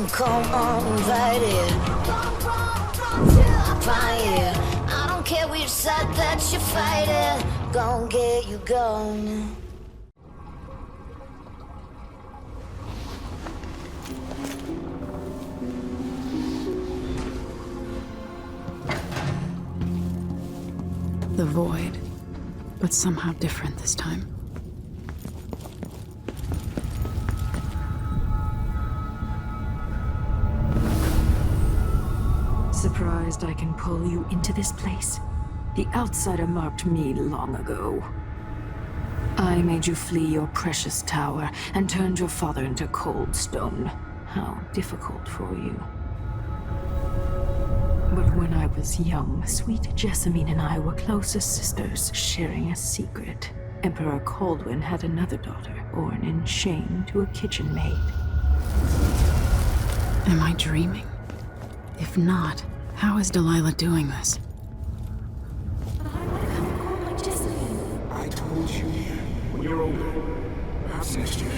come uninvited. Fire, I don't care which side that you're fighting. Gon' get you gone. The void, but somehow different this time. Surprised I can pull you into this place? The outsider marked me long ago. I made you flee your precious tower and turned your father into cold stone. How difficult for you. But when I was young, sweet Jessamine and I were close as sisters, sharing a secret. Emperor Kaldwin had another daughter, born in shame to a kitchen maid. Am I dreaming? If not, how is Dalila doing this? But I want to come home like Jessamine. I told you, when you're older, perhaps next year.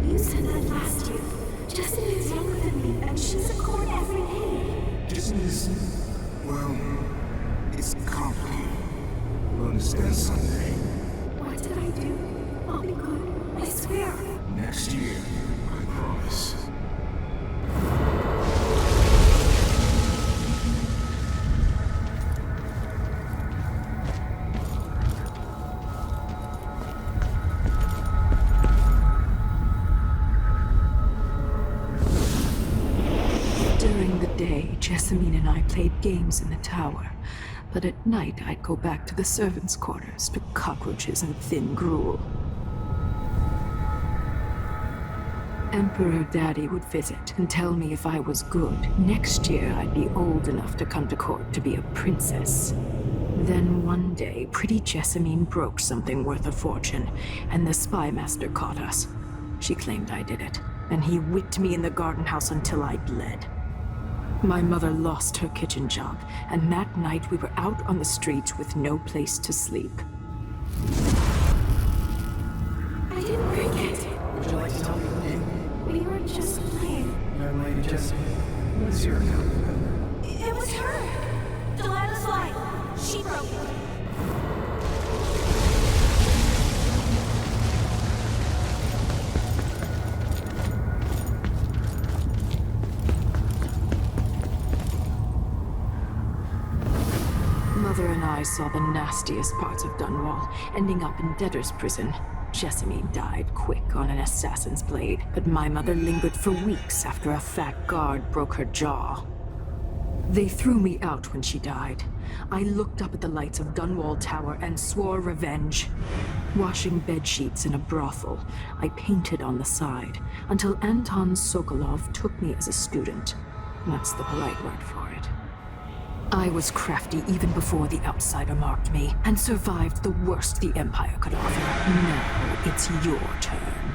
You said that last year. Jessamine's younger than me, and she's a court every day. Business, well, it's complicated. You'll understand someday. What did I do? I'll be good. I swear. Next year, I promise. Jessamine and I played games in the tower, but at night I'd go back to the servants' quarters to cockroaches and thin gruel. Emperor Daddy would visit and tell me if I was good. Next year I'd be old enough to come to court to be a princess. Then one day, pretty Jessamine broke something worth a fortune, and the spy master caught us. She claimed I did it, and he whipped me in the garden house until I bled. My mother lost her kitchen job, and that night we were out on the streets with no place to sleep. I didn't break it. Would you like to tell me your name? We were just playing. Young Lady Jessamine, what is your account? It was her. Delilah's lie. She broke it. Mother and I saw the nastiest parts of Dunwall, ending up in debtor's prison. Jessamine died quick on an assassin's blade, but my mother lingered for weeks after a fat guard broke her jaw. They threw me out when she died. I looked up at the lights of Dunwall Tower and swore revenge. Washing bed sheets in a brothel, I painted on the side, until Anton Sokolov took me as a student. That's the polite word for it. I was crafty even before the outsider marked me, and survived the worst the Empire could offer. Now it's your turn.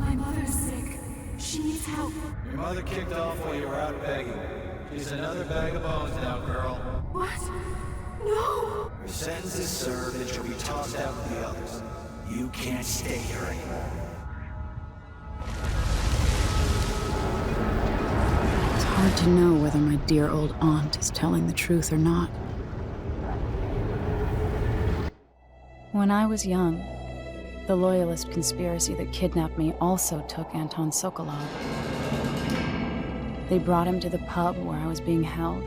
My mother's sick. She needs help. Your mother kicked off while you were out begging. She's another bag of bones now, girl. What? No! Your sentence is served and she'll be tossed out with the others. You can't stay here anymore. Hard to know whether my dear old aunt is telling the truth or not. When I was young, the Loyalist conspiracy that kidnapped me also took Anton Sokolov. They brought him to the pub where I was being held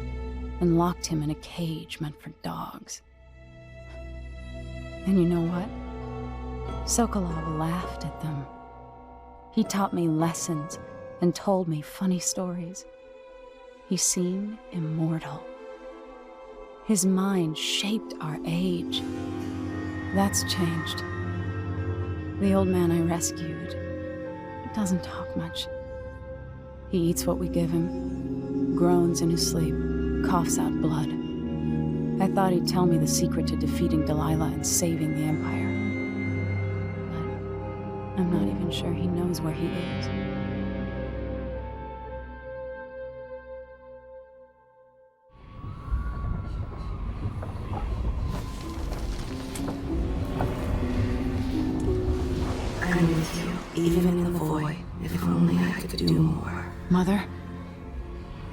and locked him in a cage meant for dogs. And you know what? Sokolov laughed at them. He taught me lessons and told me funny stories. He seemed immortal. His mind shaped our age. That's changed. The old man I rescued doesn't talk much. He eats what we give him, groans in his sleep, coughs out blood. I thought he'd tell me the secret to defeating Dalila and saving the Empire. But I'm not even sure he knows where he is. I'm with you, even in the void, If only I could do more. Mother?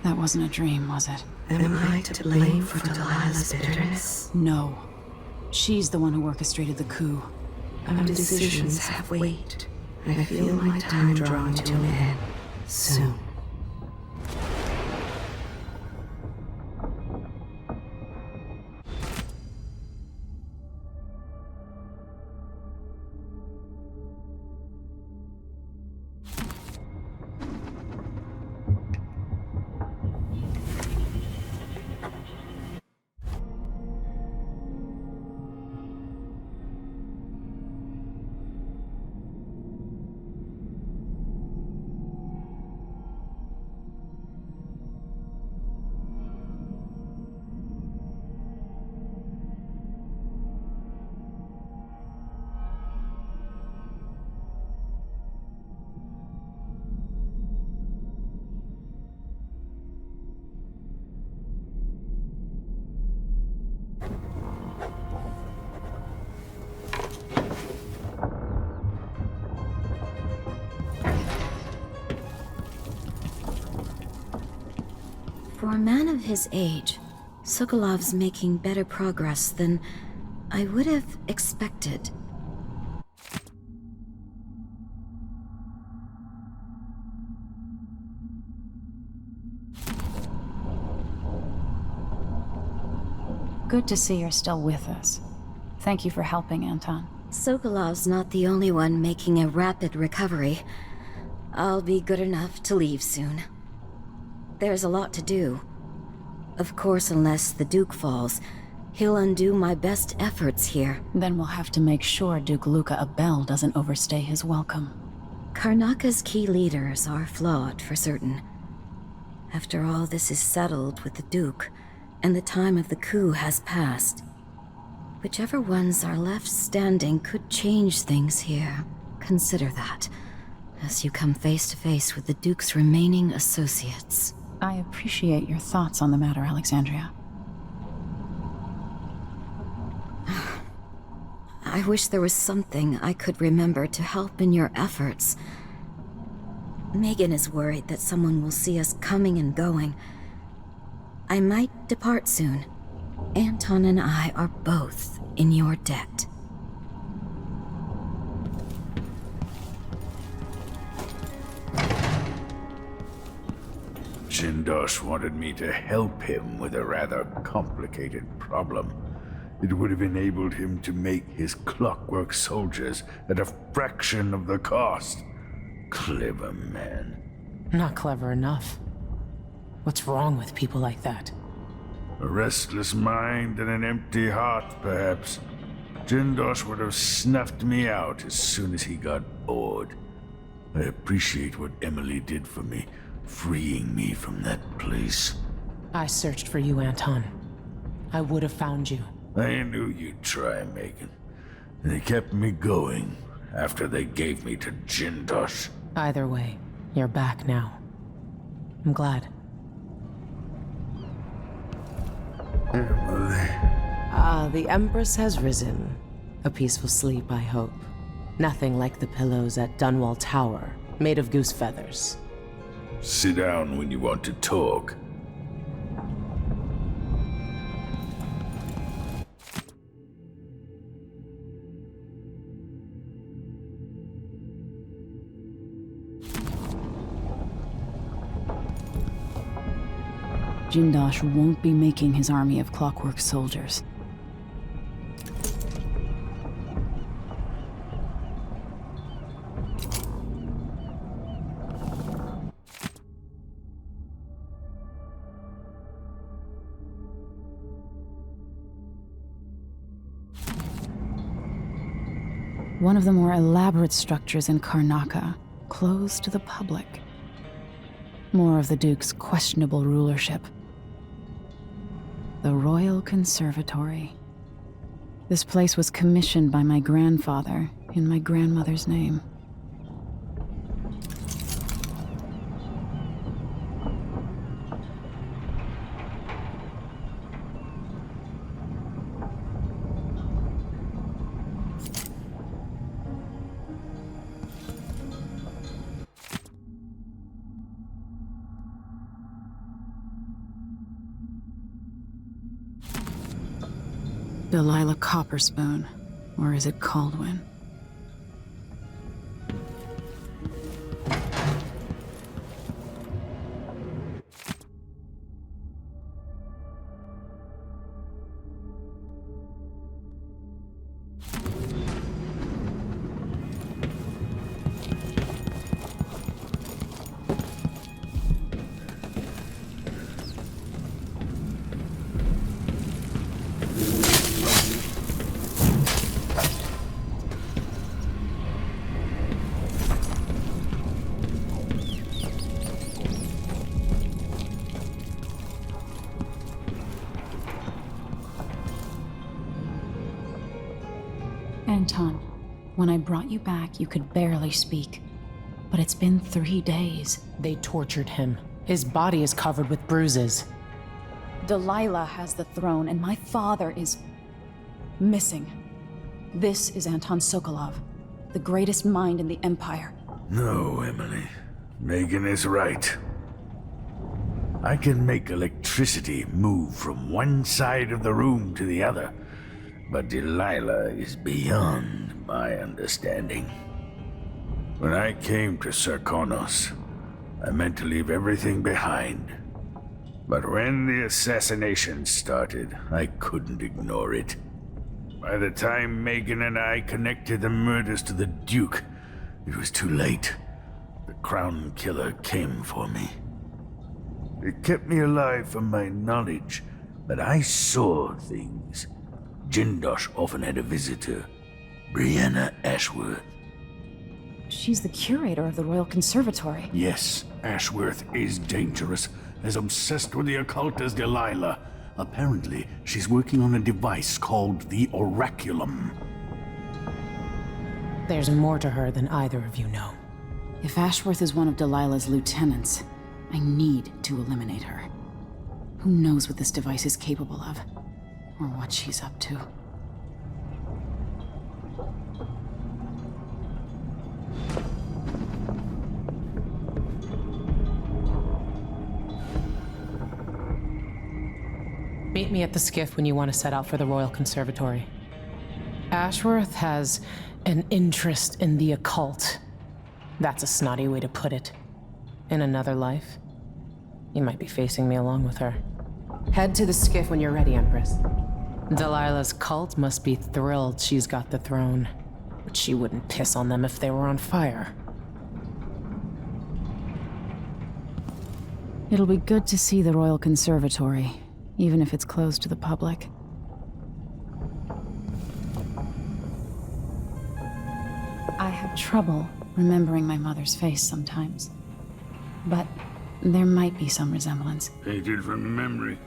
That wasn't a dream, was it? Am I to blame for Delilah's bitterness? No. She's the one who orchestrated the coup. Our decisions have weight. I feel my time drawing to an end soon. For a man of his age, Sokolov's making better progress than I would have expected. Good to see you're still with us. Thank you for helping, Anton. Sokolov's not the only one making a rapid recovery. I'll be good enough to leave soon. There's a lot to do. Of course, unless the Duke falls, he'll undo my best efforts here. Then we'll have to make sure Duke Luca Abel doesn't overstay his welcome. Karnaka's key leaders are flawed, for certain. After all this is settled with the Duke, and the time of the coup has passed, whichever ones are left standing could change things here. Consider that, as you come face to face with the Duke's remaining associates. I appreciate your thoughts on the matter, Alexandria. I wish there was something I could remember to help in your efforts. Megan is worried that someone will see us coming and going. I might depart soon. Anton and I are both in your debt. Jindosh wanted me to help him with a rather complicated problem. It would have enabled him to make his clockwork soldiers at a fraction of the cost. Clever man. Not clever enough. What's wrong with people like that? A restless mind and an empty heart, perhaps. Jindosh would have snuffed me out as soon as he got bored. I appreciate what Emily did for me, freeing me from that place. I searched for you, Anton. I would have found you. I knew you'd try, Megan. They kept me going after they gave me to Jindosh. Either way, you're back now. I'm glad. Emily. The Empress has risen. A peaceful sleep, I hope. Nothing like the pillows at Dunwall Tower, made of goose feathers. Sit down when you want to talk. Jindosh won't be making his army of clockwork soldiers. One of the more elaborate structures in Karnaka, closed to the public. More of the Duke's questionable rulership. The Royal Conservatory. This place was commissioned by my grandfather in my grandmother's name. Dalila Copperspoon, or is it Caldwin? Anton, when I brought you back, you could barely speak. But it's been 3 days. They tortured him. His body is covered with bruises. Dalila has the throne, and my father is missing. This is Anton Sokolov, the greatest mind in the Empire. No, Emily. Megan is right. I can make electricity move from one side of the room to the other, but Delilah is beyond my understanding. When I came to Sarkonos, I meant to leave everything behind. But when the assassination started, I couldn't ignore it. By the time Megan and I connected the murders to the Duke, it was too late. The Crown Killer came for me. It kept me alive from my knowledge, but I saw things. Jindosh often had a visitor, Brianna Ashworth. She's the curator of the Royal Conservatory. Yes, Ashworth is dangerous, as obsessed with the occult as Delilah. Apparently, she's working on a device called the Oraculum. There's more to her than either of you know. If Ashworth is one of Delilah's lieutenants, I need to eliminate her. Who knows what this device is capable of? Or what she's up to. Meet me at the skiff when you want to set out for the Royal Conservatory. Ashworth has an interest in the occult. That's a snotty way to put it. In another life, you might be facing me along with her. Head to the skiff when you're ready, Empress. Delilah's cult must be thrilled she's got the throne. But she wouldn't piss on them if they were on fire. It'll be good to see the Royal Conservatory, even if it's closed to the public. I have trouble remembering my mother's face sometimes. But there might be some resemblance. Painted from memory.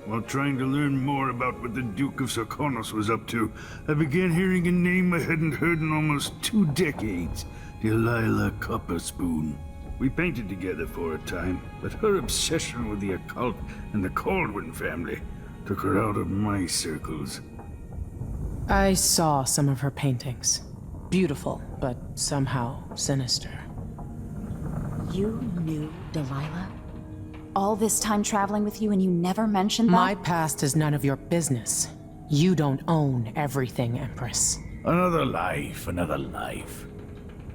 While trying to learn more about what the Duke of Sarkonos was up to, I began hearing a name I hadn't heard in almost 2 decades. Delilah Copperspoon. We painted together for a time, but her obsession with the occult and the Caldwin family took her out of my circles. I saw some of her paintings. Beautiful, but somehow sinister. You knew Dalila? All this time traveling with you and you never mentioned that? My past is none of your business. You don't own everything, Empress. Another life, another life.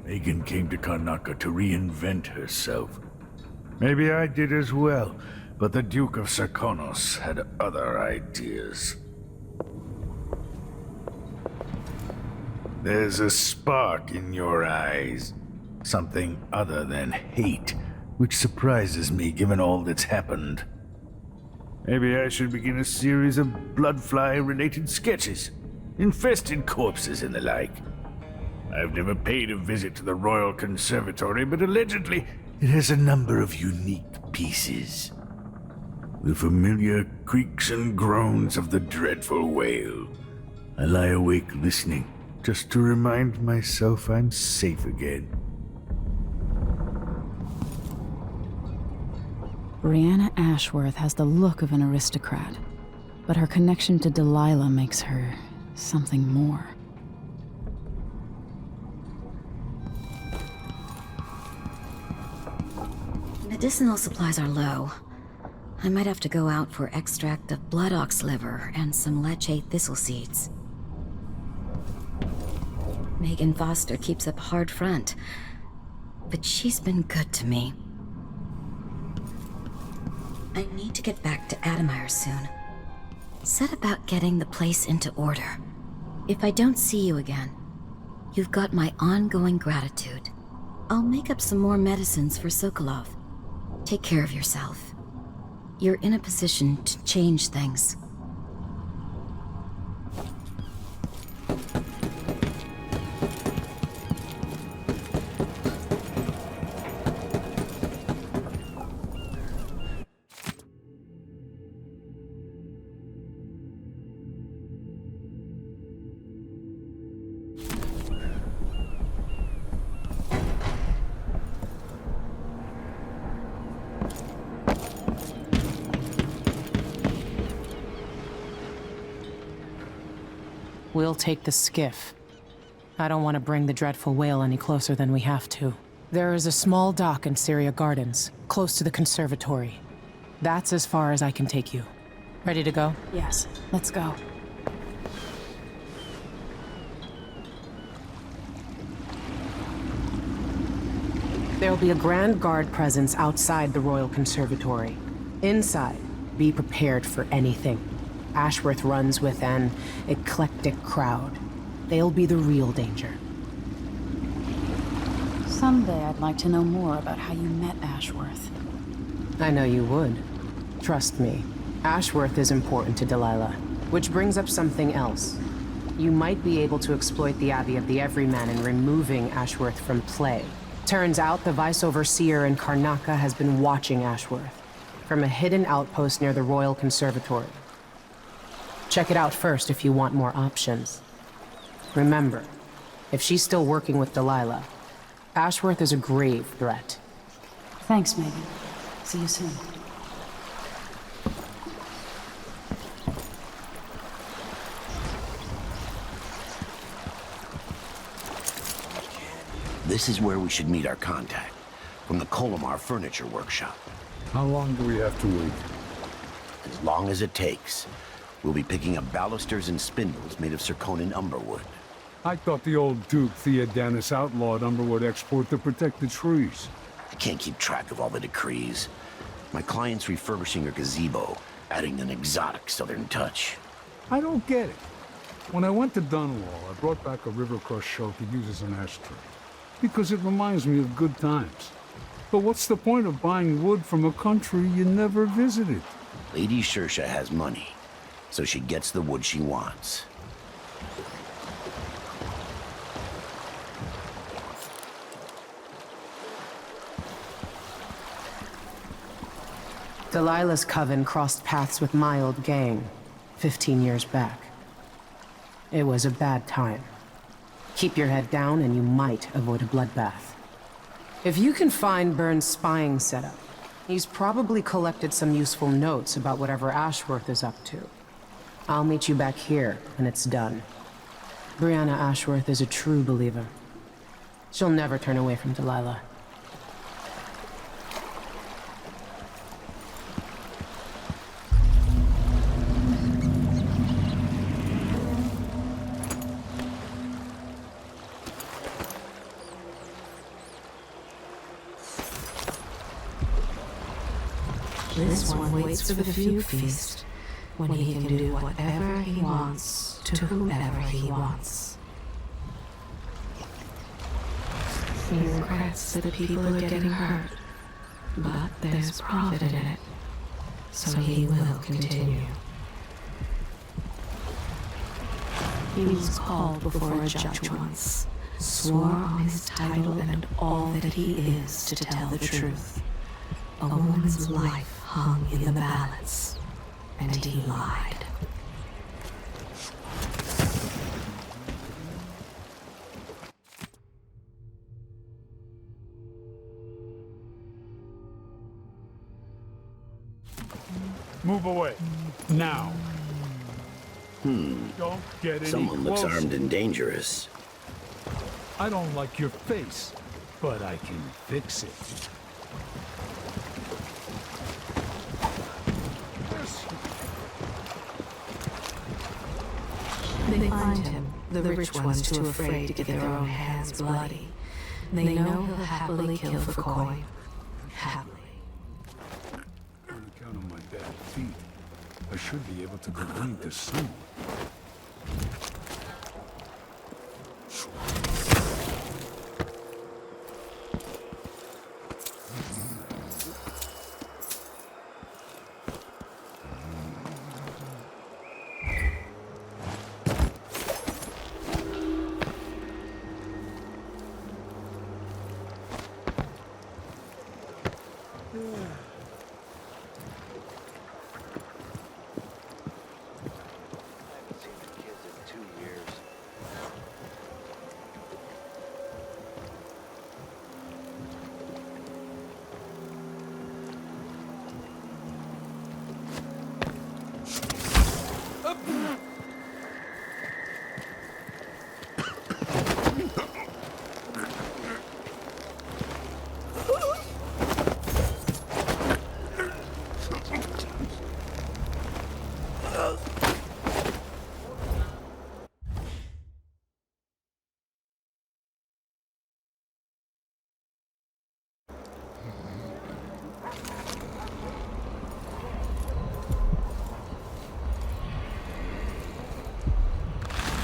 Megan came to Karnaca to reinvent herself. Maybe I did as well, but the Duke of Sarkonos had other ideas. There's a spark in your eyes. Something other than hate, which surprises me given all that's happened. Maybe I should begin a series of bloodfly-related sketches. Infested corpses and the like. I've never paid a visit to the Royal Conservatory, but allegedly it has a number of unique pieces. The familiar creaks and groans of the dreadful whale. I lie awake listening, just to remind myself I'm safe again. Brianna Ashworth has the look of an aristocrat, but her connection to Dalila makes her something more. Medicinal supplies are low. I might have to go out for extract of blood ox liver and some leche thistle seeds. Megan Foster keeps up a hard front, but she's been good to me. I need to get back to Adamire soon. Set about getting the place into order. If I don't see you again, you've got my ongoing gratitude. I'll make up some more medicines for Sokolov. Take care of yourself. You're in a position to change things. We'll take the skiff. I don't want to bring the dreadful whale any closer than we have to. There is a small dock in Syria Gardens, close to the Conservatory. That's as far as I can take you. Ready to go? Yes, let's go. There'll be a Grand Guard presence outside the Royal Conservatory. Inside, be prepared for anything. Ashworth runs with an eclectic crowd. They'll be the real danger. Someday I'd like to know more about how you met Ashworth. I know you would. Trust me. Ashworth is important to Dalila. Which brings up something else. You might be able to exploit the Abbey of the Everyman in removing Ashworth from play. Turns out the Vice Overseer in Karnaca has been watching Ashworth from a hidden outpost near the Royal Conservatory. Check it out first if you want more options. Remember, if she's still working with Dalila, Ashworth is a grave threat. Thanks, Megan. See you soon. This is where we should meet our contact, from the Colomar Furniture Workshop. How long do we have to wait? As long as it takes. We'll be picking up balusters and spindles made of Zirconin umberwood. I thought the old Duke Theodanis outlawed umberwood export to protect the trees. I can't keep track of all the decrees. My client's refurbishing her gazebo, adding an exotic southern touch. I don't get it. When I went to Dunwall, I brought back a river-crust shell to use as an ashtray, because it reminds me of good times. But what's the point of buying wood from a country you never visited? Lady Shersha has money, so she gets the wood she wants. Delila's coven crossed paths with my old gang 15 years back. It was a bad time. Keep your head down and you might avoid a bloodbath. If you can find Byrne's spying setup, he's probably collected some useful notes about whatever Ashworth is up to. I'll meet you back here when it's done. Brianna Ashworth is a true believer. She'll never turn away from Dalila. This one waits for the Fugue Feast, when he can do whatever he wants to whomever he wants. He regrets that people are getting hurt, but there's profit in it, so he will continue. He was called before a judge once, swore on his title and all that he is to tell the truth. A woman's life hung in the balance, and he lied. Move away. Now. Don't get any Someone looks closer. armed and dangerous. I don't like your face, but I can fix it. They find him, the rich ones too afraid to get their own hands bloody. They know he'll happily kill for coin. Happily. On account of my bad feet, I should be able to complete this soon.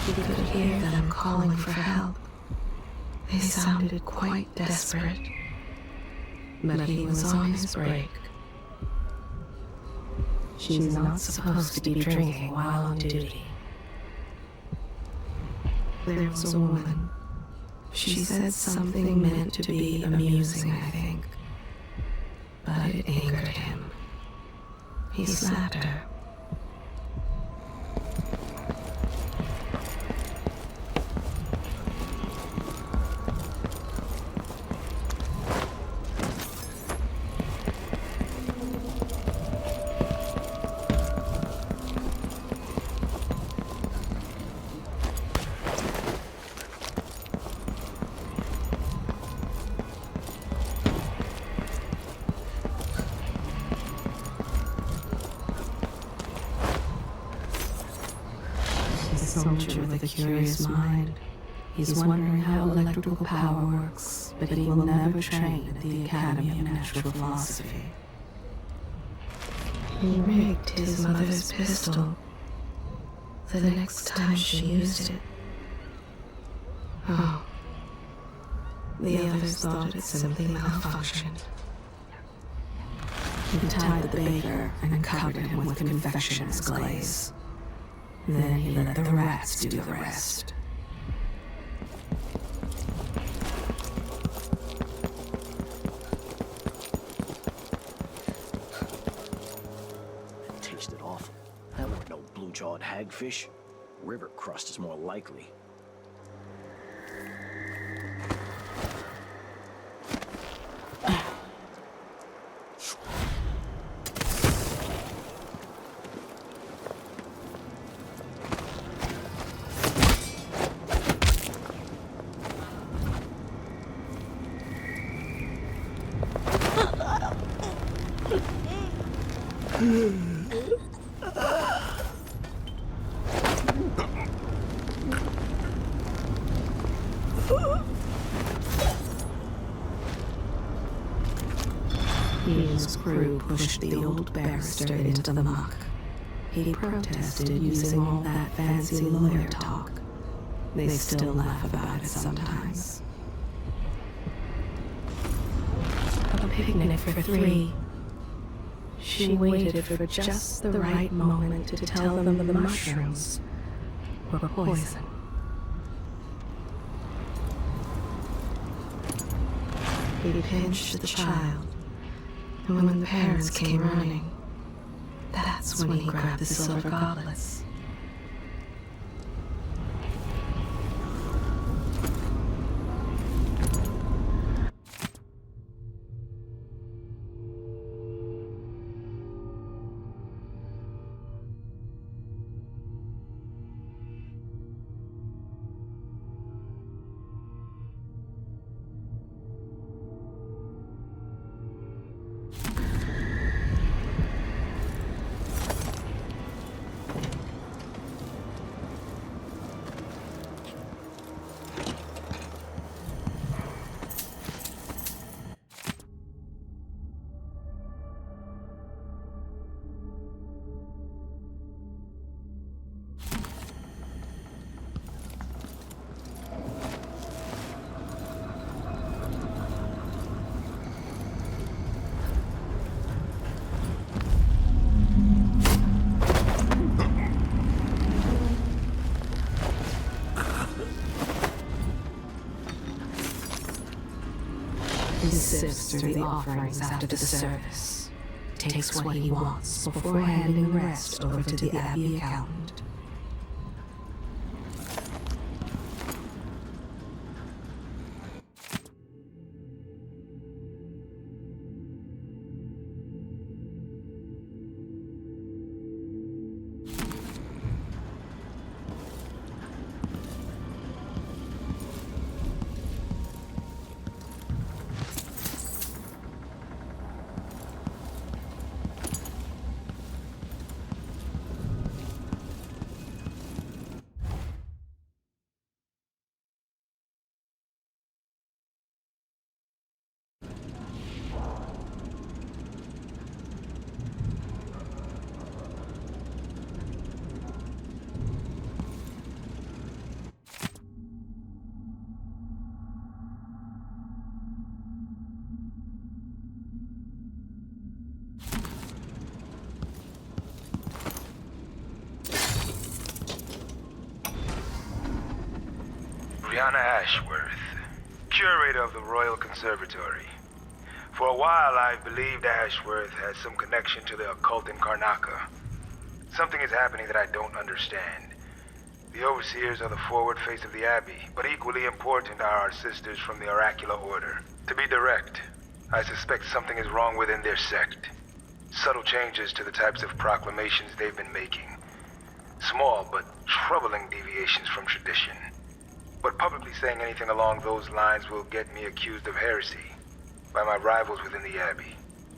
He could hear them calling for help. They sounded quite desperate. But he was on his break. She's not supposed to be drinking while on duty. There was a woman. She said something meant to be amusing, I think. But it angered him. He slapped her. Soldier with a curious mind. He's wondering how electrical power works, but he will never train at the Academy of Natural Philosophy. He rigged his mother's pistol for the next time she used it. Oh. The others thought it simply malfunctioned. He tied the baker and covered him with confectioner's glaze. Then he let the rats do the rest. It tasted awful. That weren't no blue-jawed hagfish. River crust is more likely. He and his crew pushed the old barrister into the muck. He protested using all that fancy lawyer talk. They still laugh about it sometimes. A picnic for three. She waited for just the right moment to tell them the mushrooms were poison. He pinched the child, and when the parents came running, that's when he grabbed the silver goblets. He sifts through the offerings after the service, takes what he wants before handing the rest over to the Abbey accountant. Brianna Ashworth, curator of the Royal Conservatory. For a while, I've believed Ashworth has some connection to the occult in Karnaca. Something is happening that I don't understand. The overseers are the forward face of the Abbey, but equally important are our sisters from the Oracular Order. To be direct, I suspect something is wrong within their sect. Subtle changes to the types of proclamations they've been making. Small but troubling deviations from tradition. But publicly saying anything along those lines will get me accused of heresy by my rivals within the Abbey.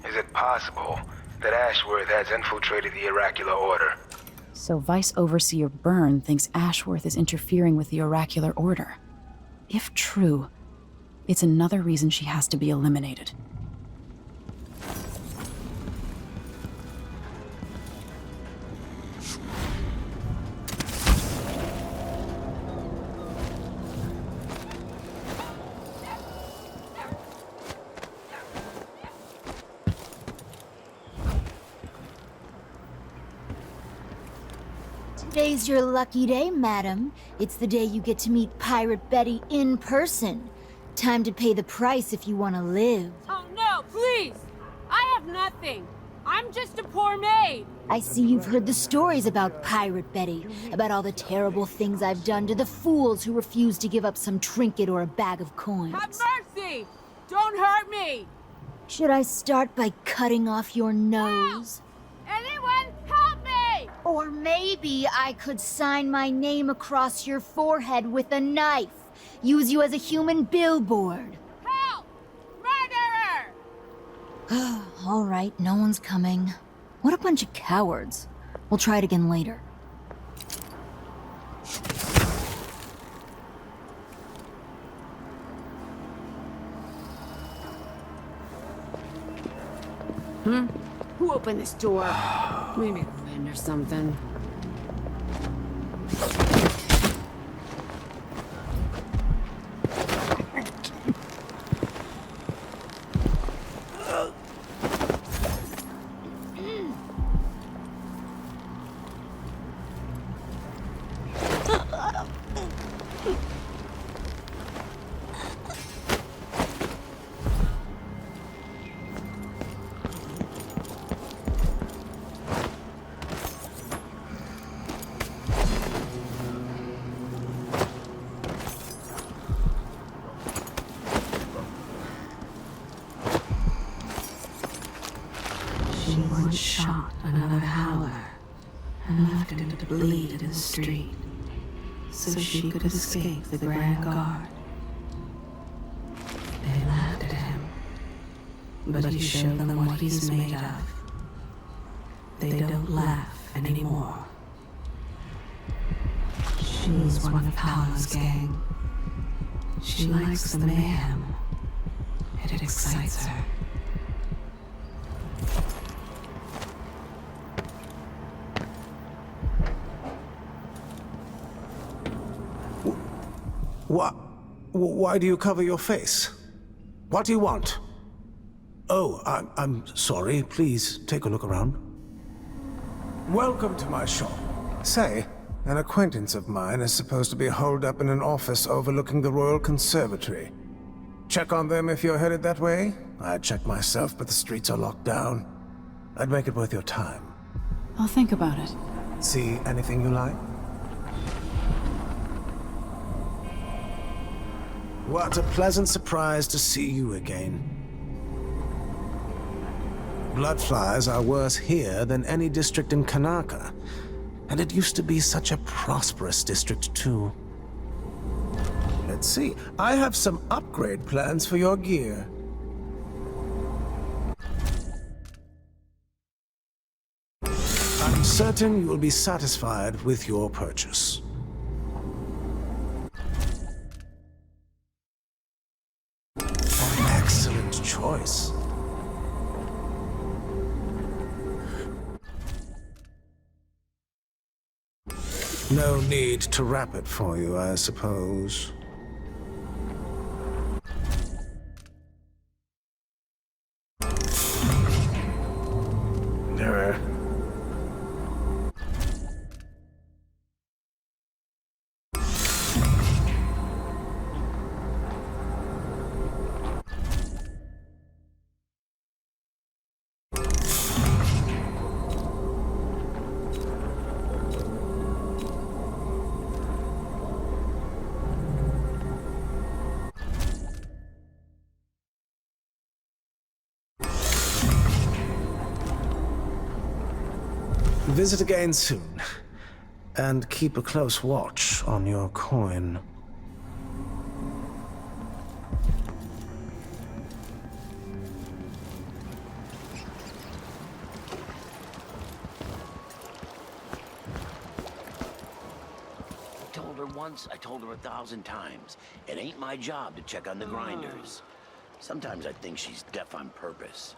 Is it possible that Ashworth has infiltrated the Oracular Order? So Vice Overseer Byrne thinks Ashworth is interfering with the Oracular Order. If true, it's another reason she has to be eliminated. Today's your lucky day, madam. It's the day you get to meet Pirate Betty in person. Time to pay the price if you want to live. Oh no, please! I have nothing. I'm just a poor maid. I see you've heard the stories about Pirate Betty, about all the terrible things I've done to the fools who refuse to give up some trinket or a bag of coins. Have mercy! Don't hurt me! Should I start by cutting off your nose? Help! Anyone help me! Or maybe I could sign my name across your forehead with a knife. Use you as a human billboard. Help! Murderer! All right, no one's coming. What a bunch of cowards. We'll try it again later. Who opened this door? Maybe the wind or something. Shot another howler and left him to bleed in the street so she could escape the Grand Guard. They laughed at him, but he showed them what he's made of. They don't laugh anymore. She's one of Paula's gang. She likes the mayhem. It excites her. Why do you cover your face? What do you want? Oh, I'm sorry. Please take a look around. Welcome to my shop. Say, an acquaintance of mine is supposed to be holed up in an office overlooking the Royal Conservatory. check on them if you're headed that way? I'd check myself, but the streets are locked down. I'd make it worth your time. I'll think about it. See anything you like? What a pleasant surprise to see you again. Bloodflies are worse here than any district in Kanaka. And it used to be such a prosperous district, too. Let's see. I have some upgrade plans for your gear. I'm certain you will be satisfied with your purchase. Excellent choice. No need to wrap it for you, I suppose. Visit again soon, and keep a close watch on your coin. I told her 1,000 times. It ain't my job to check on the grinders. Sometimes I think she's deaf on purpose.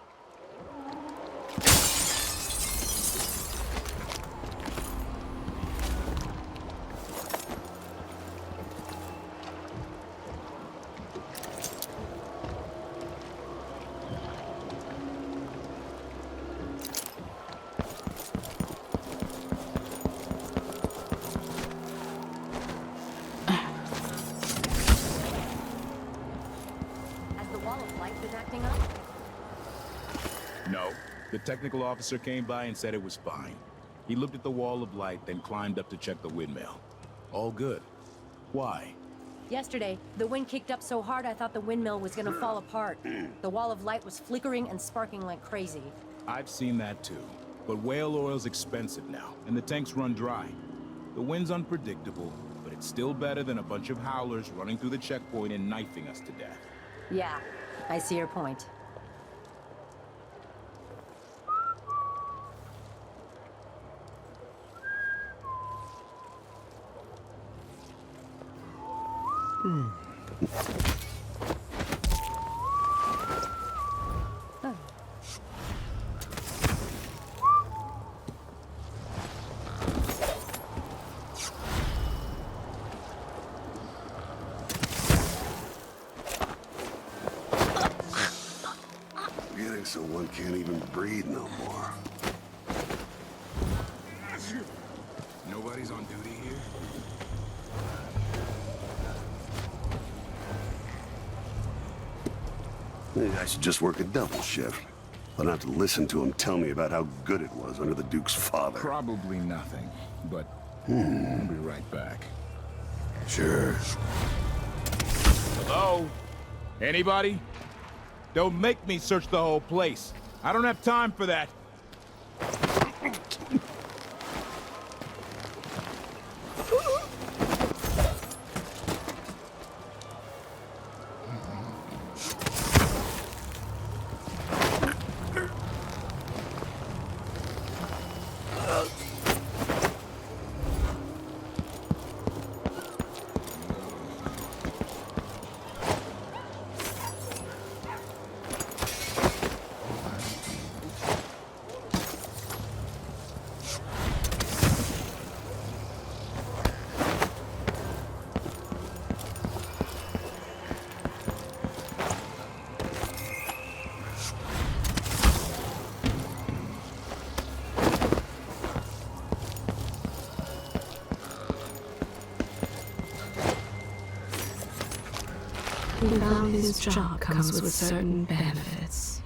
The technical officer came by and said it was fine. He looked at the wall of light, then climbed up to check the windmill. All good. Why? Yesterday, the wind kicked up so hard I thought the windmill was gonna fall apart. The wall of light was flickering and sparking like crazy. I've seen that too. But whale oil's expensive now, and the tanks run dry. The wind's unpredictable, but it's still better than a bunch of howlers running through the checkpoint and knifing us to death. Yeah, I see your point. Getting so one can't even breathe no more. Nobody's on duty here? Maybe I should just work a double shift. But not to listen to him tell me about how good it was under the Duke's father. Probably nothing, but I'll be right back. Sure. Hello? Anybody? Don't make me search the whole place. I don't have time for that. He found his job comes with certain benefits.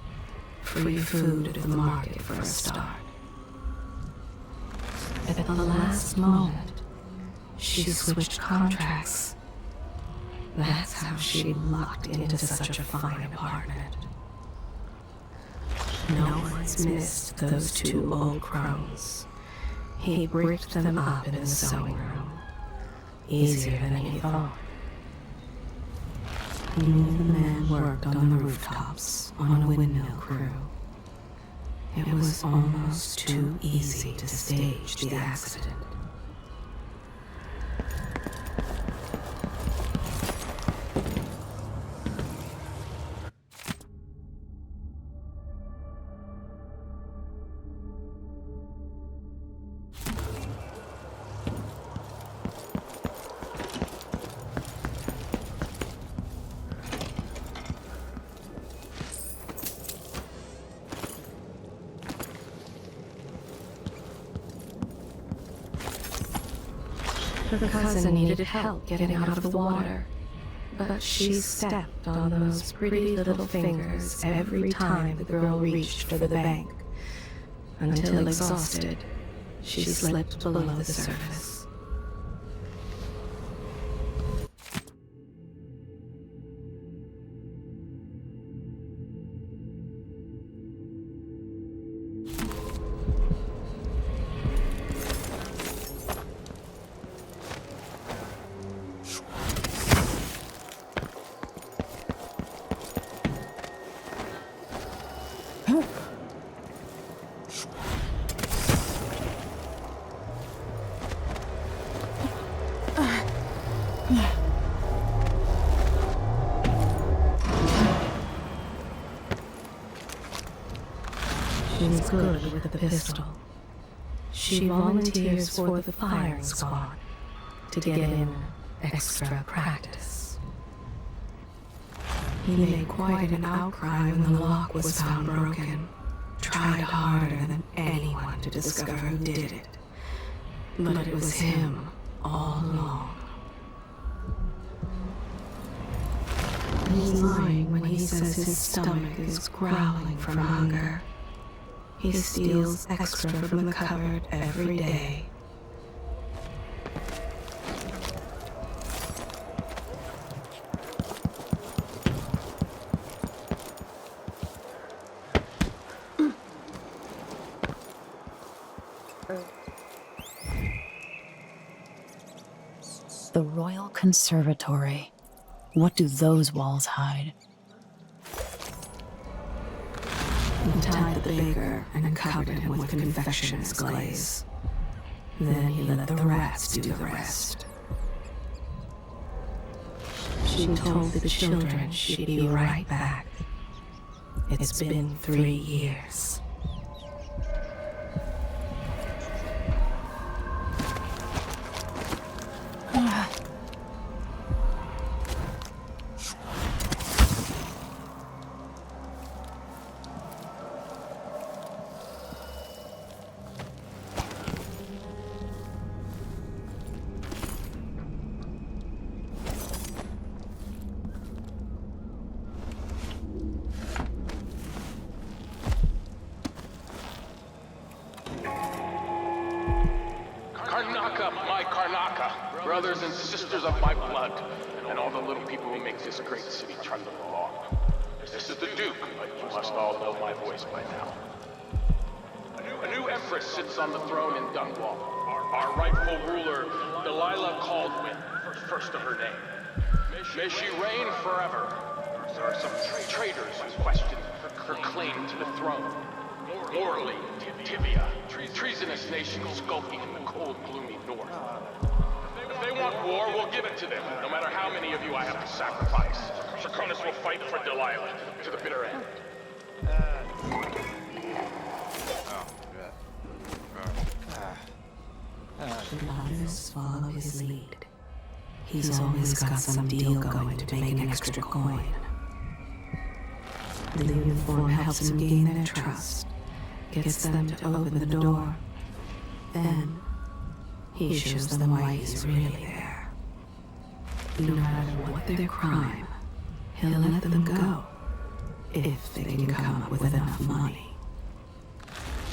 Free food at the market for a start. At the last moment, she switched contracts. That's how she lucked into such a fine apartment. No one's missed those two old crones. He bricked them up in the sewing room. Easier than he thought. He knew the men worked on the rooftops on a windmill crew. It was almost too easy to stage the accident. Her cousin needed help getting out of the water, but she stepped on those pretty little fingers every time the girl reached for the bank. Until exhausted, she slipped below the surface. She's good with the pistol. She volunteers for the firing squad to get in extra practice. He made quite an outcry when the lock was found broken. Tried harder than anyone to discover who did it. But it was him all along. He's lying when he says his stomach is growling from hunger. He steals extra from the cupboard every day. The Royal Conservatory. What do those walls hide? He tied the baker and covered him with confectioner's glaze. Then he let the rats do the rest. She told the children she'd be right back. It's been 3 years. Brothers and sisters of my blood, and all the little people who make this great city trundle along. This is the Duke, but you must all know my voice by now. A new empress sits on the throne in Dunwall. Our rightful ruler, Dalila Caldwin, first of her name. May she reign forever. There are some traitors who question her claim to the throne. Morley, Tivia, treasonous nations skulking in the cold, gloomy north. If they want war, we'll give it to them, no matter how many of you I have to sacrifice. Draconis will fight for Delilah to the bitter end. The others follow his lead. He's always got some deal going to make an extra coin. The uniform helps him gain their trust, gets them to open the door. Then he shows them why he's really there. No matter what their crime, he'll let them go, if they can come up with enough money.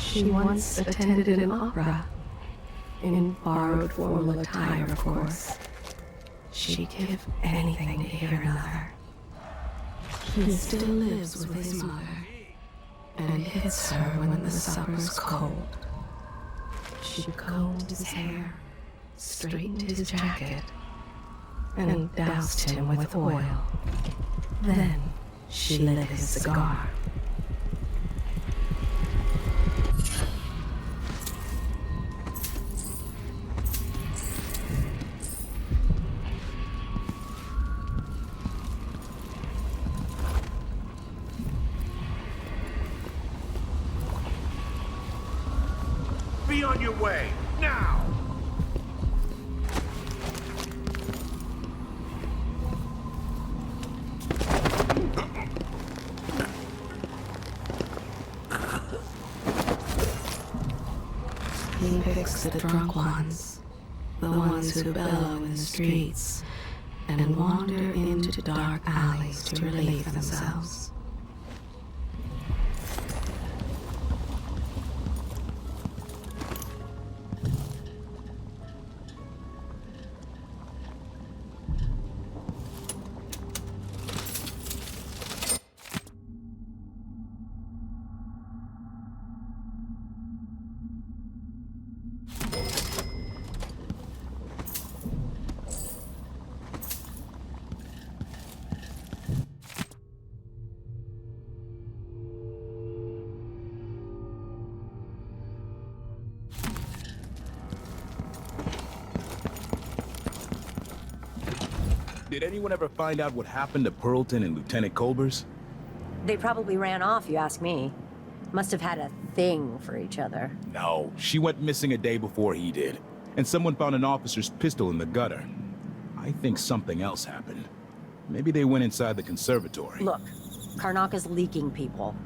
She once attended an opera, in borrowed formal attire, of course. She'd give anything to hear another. He still lives with his mother, and hits her when the supper's cold. She combed his hair, straightened his jacket, and doused him with oil. Then she lit his cigar. Be on your way, now! He picks the drunk ones, the ones who bellow in the streets, and wander into dark alleys to relieve themselves. Did anyone ever find out what happened to Pearlton and Lieutenant Culbers? They probably ran off, you ask me. Must have had a thing for each other. No, she went missing a day before he did. And someone found an officer's pistol in the gutter. I think something else happened. Maybe they went inside the conservatory. Look, Karnaka's leaking people.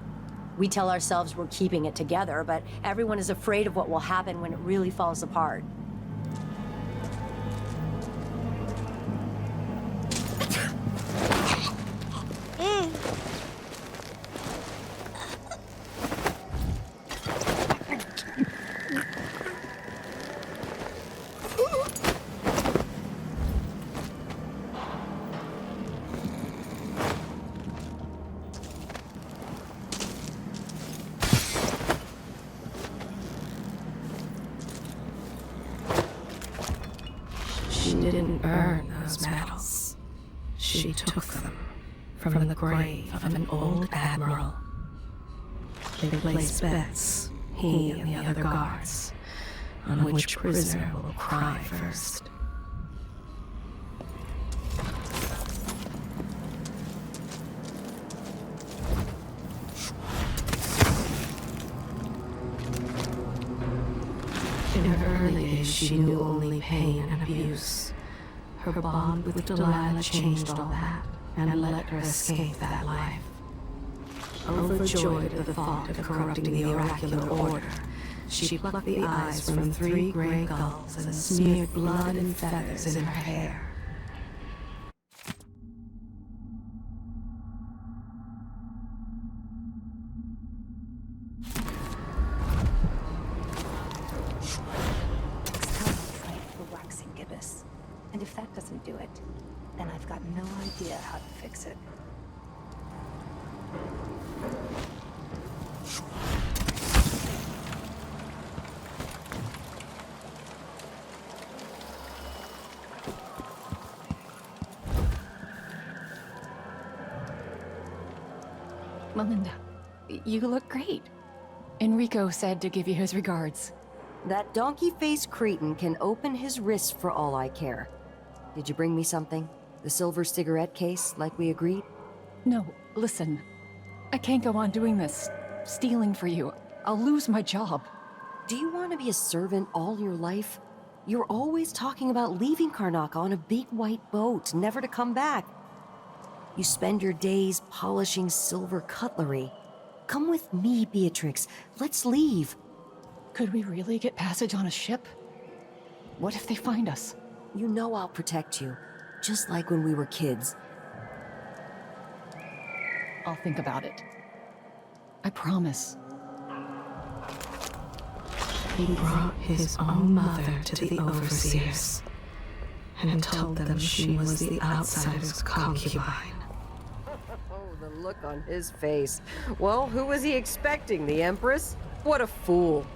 We tell ourselves we're keeping it together, but everyone is afraid of what will happen when it really falls apart. She didn't earn those medals. She took them from the grave of an old admiral. They placed bets, he and the other guards, on which prisoner will cry first. In her early days, she knew only pain and abuse. Her bond with Dalila changed all that and let her escape that life. Overjoyed at the thought of corrupting the oracular order, she plucked the eyes from 3 gray gulls and smeared blood and feathers in her hair. And if that doesn't do it, then I've got no idea how to fix it. Melinda, you look great. Enrico said to give you his regards. That donkey-faced cretin can open his wrists for all I care. Did you bring me something? The silver cigarette case, like we agreed? No, listen. I can't go on doing this. Stealing for you. I'll lose my job. Do you want to be a servant all your life? You're always talking about leaving Karnaka on a big white boat, never to come back. You spend your days polishing silver cutlery. Come with me, Beatrix. Let's leave. Could we really get passage on a ship? What if they find us? You know I'll protect you, just like when we were kids. I'll think about it. I promise. He brought his own mother to the overseers and told them she was the outsider's concubine. Oh, the look on his face. Well, who was he expecting? The Empress? What a fool.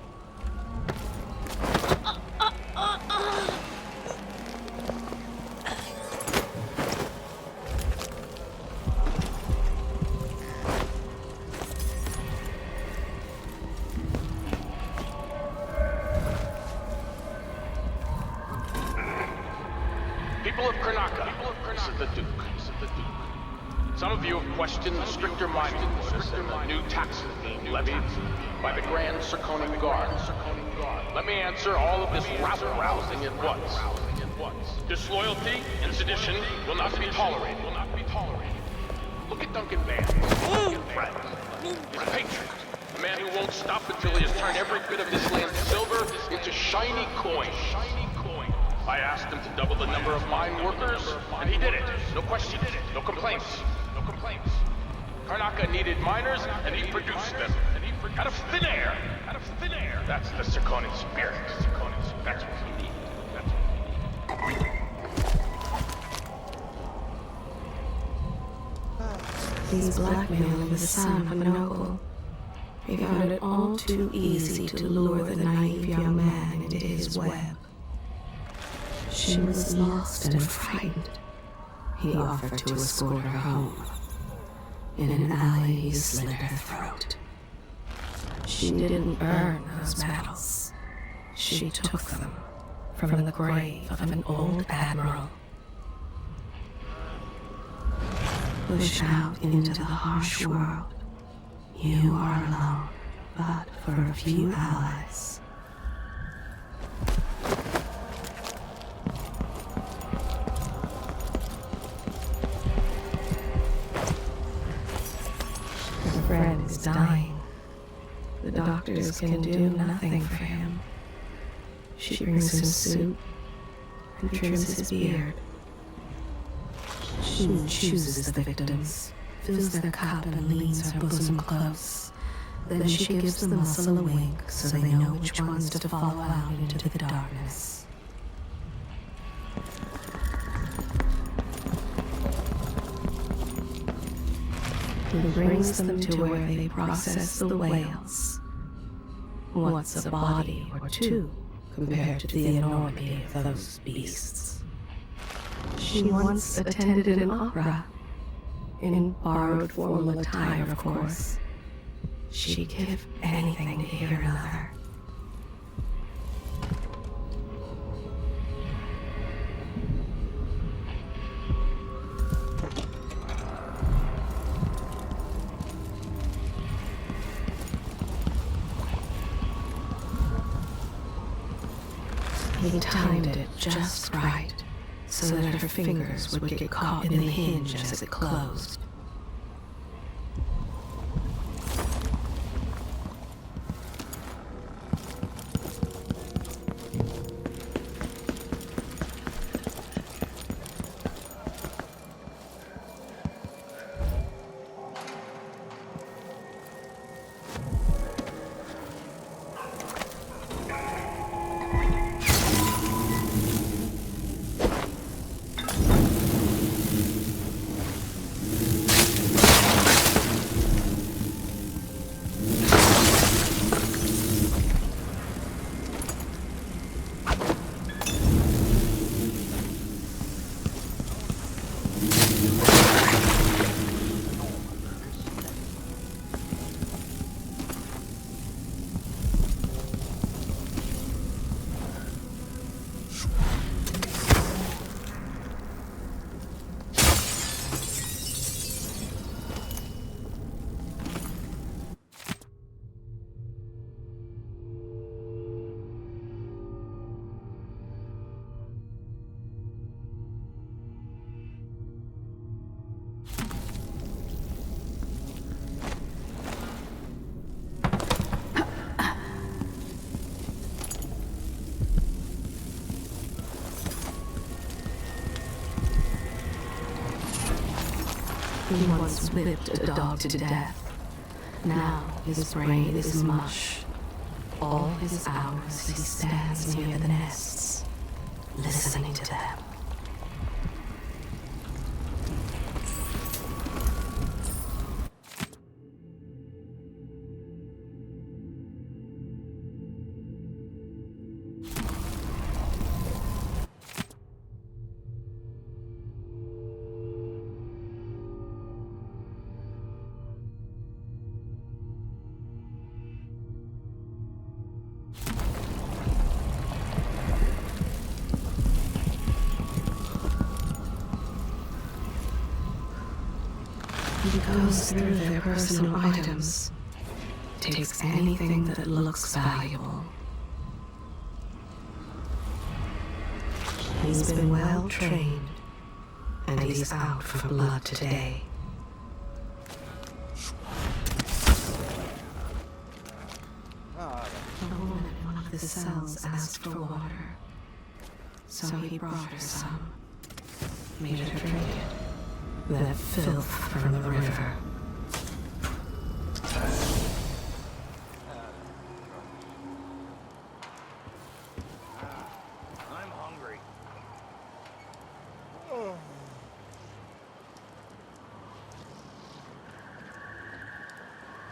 People of Karnaca, this is the Duke. Some of you have questioned the stricter mining orders and the new taxes being levied by the Grand Circonian Guard. Let me answer all of this rabble-rousing at once. Disloyalty and sedition will not be tolerated. Look at Duncan Van. He's a patriot. A man who won't stop until he has turned every bit of this land's silver into shiny coin. I asked him to double the number of mine workers, and he did it. No questions, no complaints. Karnaca needed miners, and he produced them. Out of thin air. That's the Circonian spirit. That's what we need. He's blackmailing the son of a noble. He found it all too easy to lure the naive young man into his web. She was lost and frightened. He offered to escort her home. In an alley, he slit her throat. She didn't earn those medals. She took them from the grave of an old admiral. Pushed out into the harsh world, you are alone, but for a few allies. Fred is dying. The doctors can do nothing for him. She brings him soup and trims his beard. She chooses the victims, fills their cup and leans her bosom close. Then she gives the muscle a wink so they know which ones to follow out into the darkness. He brings them to where they process the whales. What's a body or two compared to the enormity of those beasts? She once attended an opera, in borrowed formal attire, of course. She'd give anything to hear another. He timed it just right, so that her fingers would get caught in the hinge as it closed. He once whipped a dog to death. Now his brain is mush. All his hours he stands near the nests, listening to them. He goes through their personal items, takes anything that looks valuable. He's been well trained, and he's out for blood today. A woman in one of the cells asked for water, so he brought her some, made her drink it. That filth from the river. I'm hungry.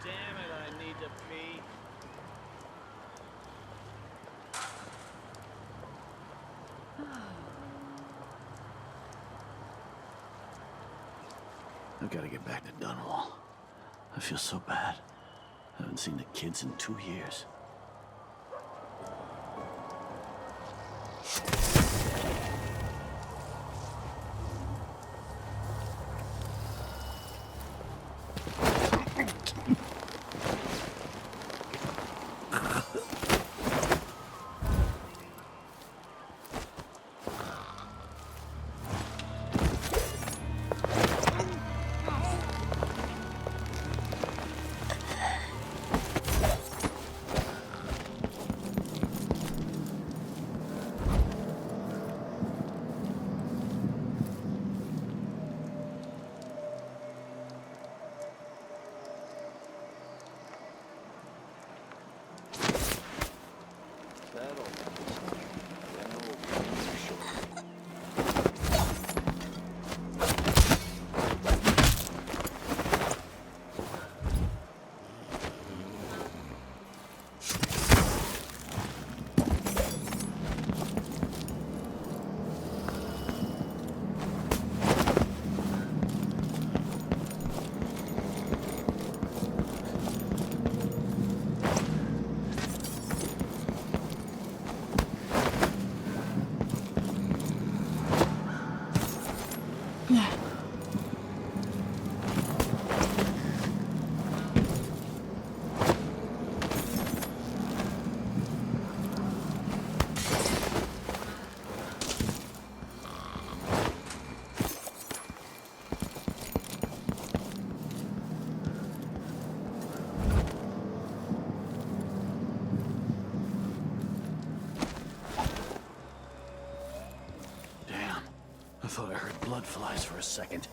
Damn it, I need to pee. I've got to get back to Dunwall. I feel so bad. I haven't seen the kids in 2 years. I thought I heard blood flies for a second.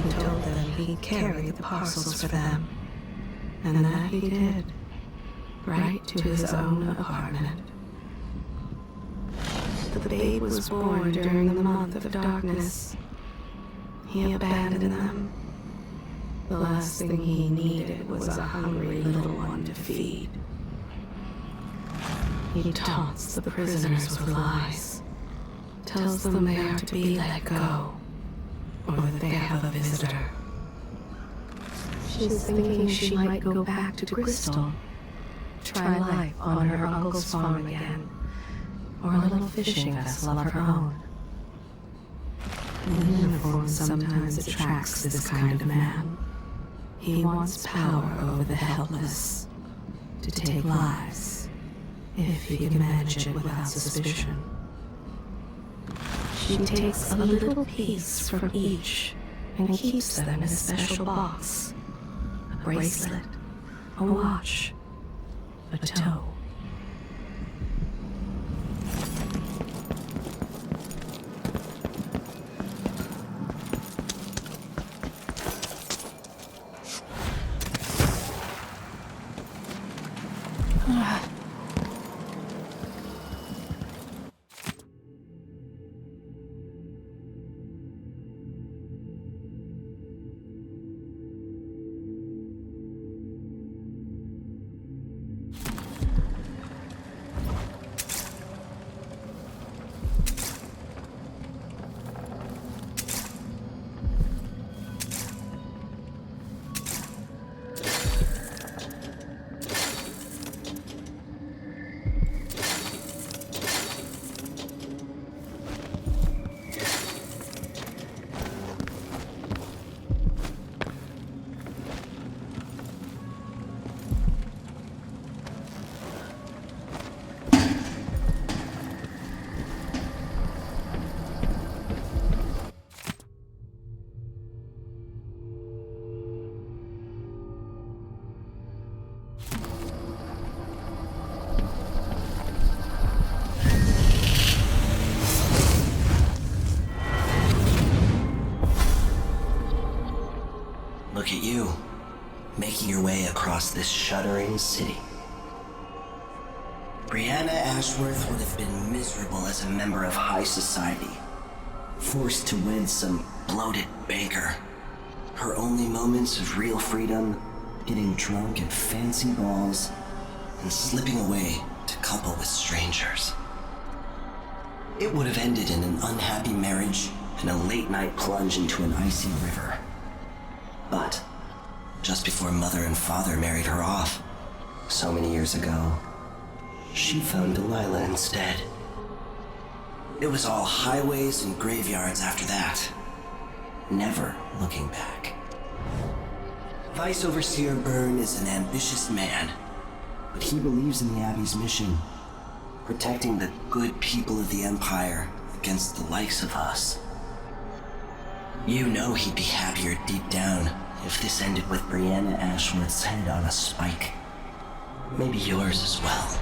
He told them he'd carry the parcels for them, and that he did, right to his own apartment. The babe was born during the month of darkness. He abandoned them. The last thing he needed was a hungry little one to feed. He taunts the prisoners with lies, tells them they are to be let go, or that they have a visitor. She's thinking she might go back to Crystal, try life on her uncle's farm again, or a little fishing vessel of her own. The uniform sometimes attracts this kind of man. He wants power over the helpless, to take lives, if he can manage it without suspicion. She takes a little piece from each and keeps them in a special box. A bracelet, a watch, a toe. Look at you, making your way across this shuddering city. Brianna Ashworth would have been miserable as a member of high society, forced to wed some bloated banker. Her only moments of real freedom, getting drunk at fancy balls, and slipping away to couple with strangers. It would have ended in an unhappy marriage and a late-night plunge into an icy river. But just before Mother and Father married her off, so many years ago, she found Dalila instead. It was all highways and graveyards after that, never looking back. Vice Overseer Byrne is an ambitious man, but he believes in the Abbey's mission, protecting the good people of the Empire against the likes of us. You know he'd be happier deep down if this ended with Brianna Ashworth's head on a spike. Maybe yours as well.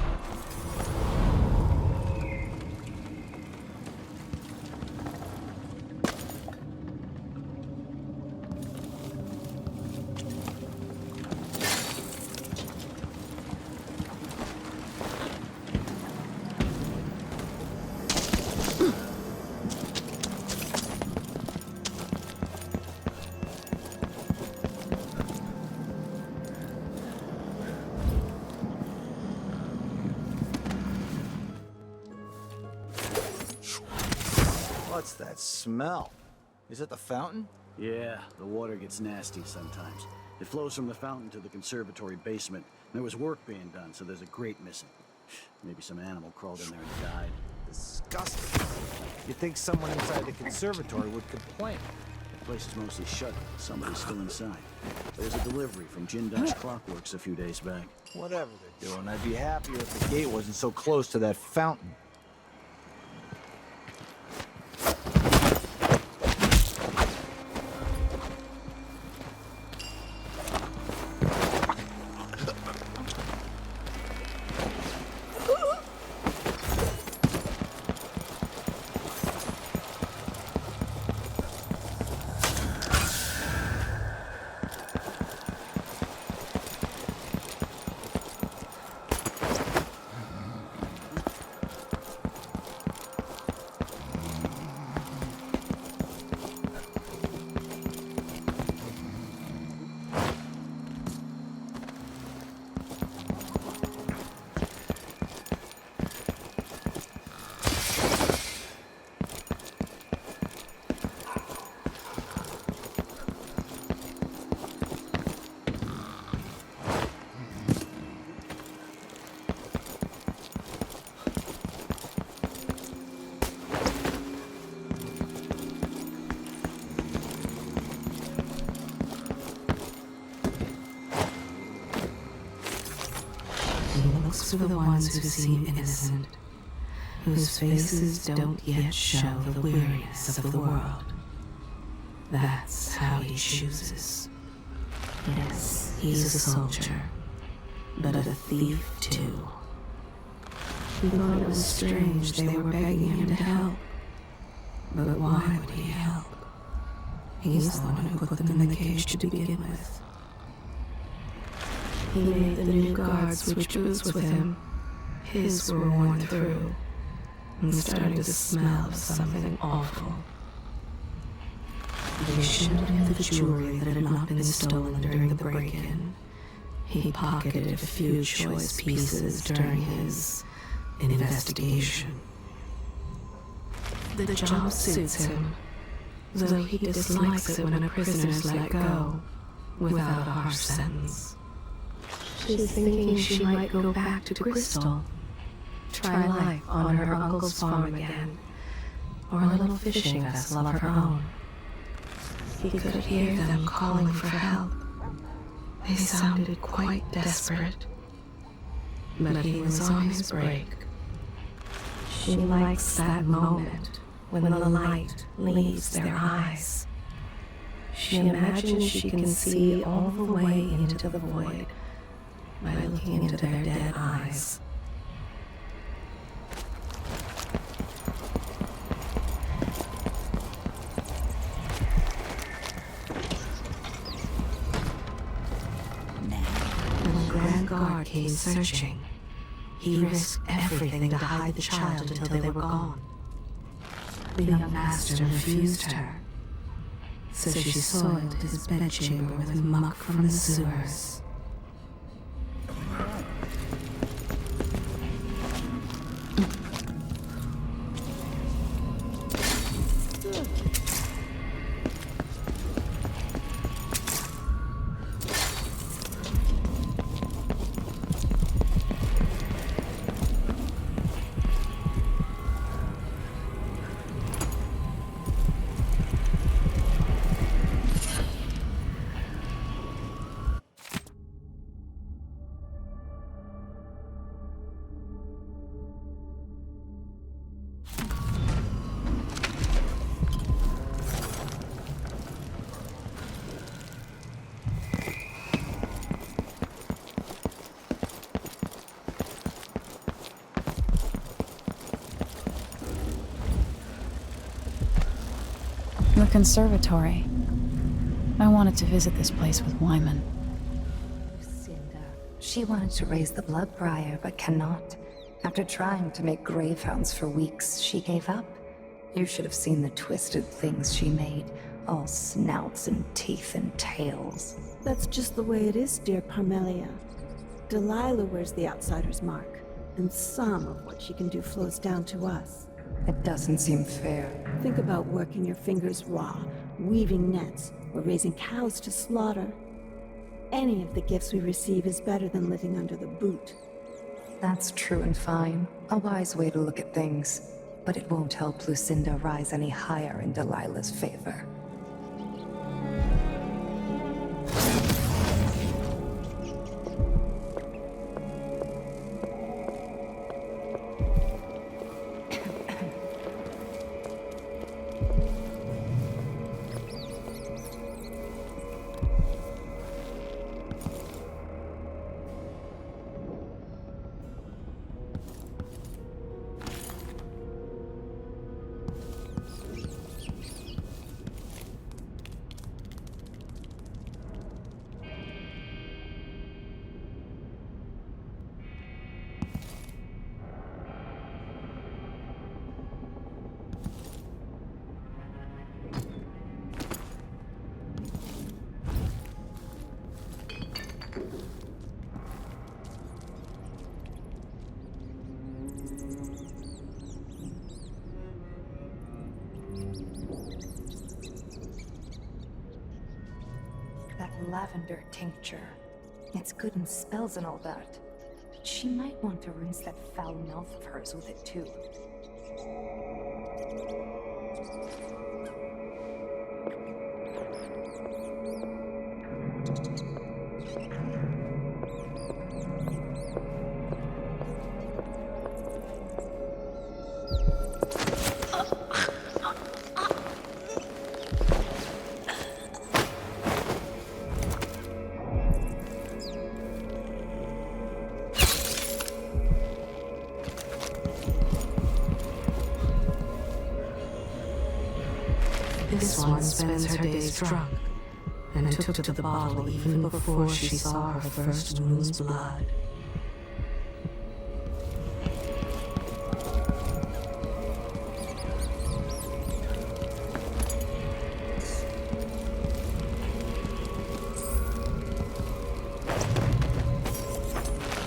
What's that smell? Is it the fountain? Yeah, the water gets nasty sometimes. It flows from the fountain to the conservatory basement. There was work being done, so there's a grate missing. Maybe some animal crawled in there and died. Disgusting. You'd think someone inside the conservatory would complain. The place is mostly shut. Somebody's still inside. There was a delivery from Jindosh Clockworks a few days back. Whatever they're doing, I'd be happier if the gate wasn't so close to that fountain. Those are the ones who seem innocent, whose faces don't yet show the weariness of the world. That's how he chooses. Yes, he's a soldier, but a thief too. He thought it was strange they were begging him to help. But why would he help? He's the one who put them in the cage to begin with. He made the new guards switch boots with him. His were worn through and starting to smell of something awful. They showed him the jewelry that had not been stolen during the break-in. He pocketed a few choice pieces during his investigation. The job suits him, though he dislikes it when a prisoner's let go without a harsh sentence. She's thinking she might go back to Crystal, try life on her uncle's farm again, or a little fishing vessel of her own. He could hear them calling for help. They sounded quite desperate, but he was on his break. She likes that moment when the light leaves their eyes. She imagines she can see all the way into the void by looking into their dead eyes. When the Grand Guard came searching, he risked everything to hide the child until they were gone. The young master refused her, so she soiled his bedchamber with muck from the sewers. The Conservatory. I wanted to visit this place with Wyman. She wanted to raise the blood briar, but cannot. After trying to make gravehounds for weeks, she gave up. You should have seen the twisted things she made. All snouts and teeth and tails. That's just the way it is, dear Parmelia. Dalila wears the outsider's mark, and some of what she can do flows down to us. It doesn't seem fair. Think about working your fingers raw, weaving nets, or raising cows to slaughter. Any of the gifts we receive is better than living under the boot. That's true and fine. A wise way to look at things. But it won't help Lucinda rise any higher in Delila's favor. Lavender tincture. It's good in spells and all that. But she might want to rinse that foul mouth of hers with it too. This one spends her days drunk, and took to the bottle even before she saw her first moon's blood.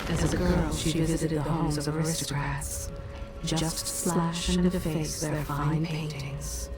As a girl, she visited the homes of aristocrats, just to slash and deface their fine paintings.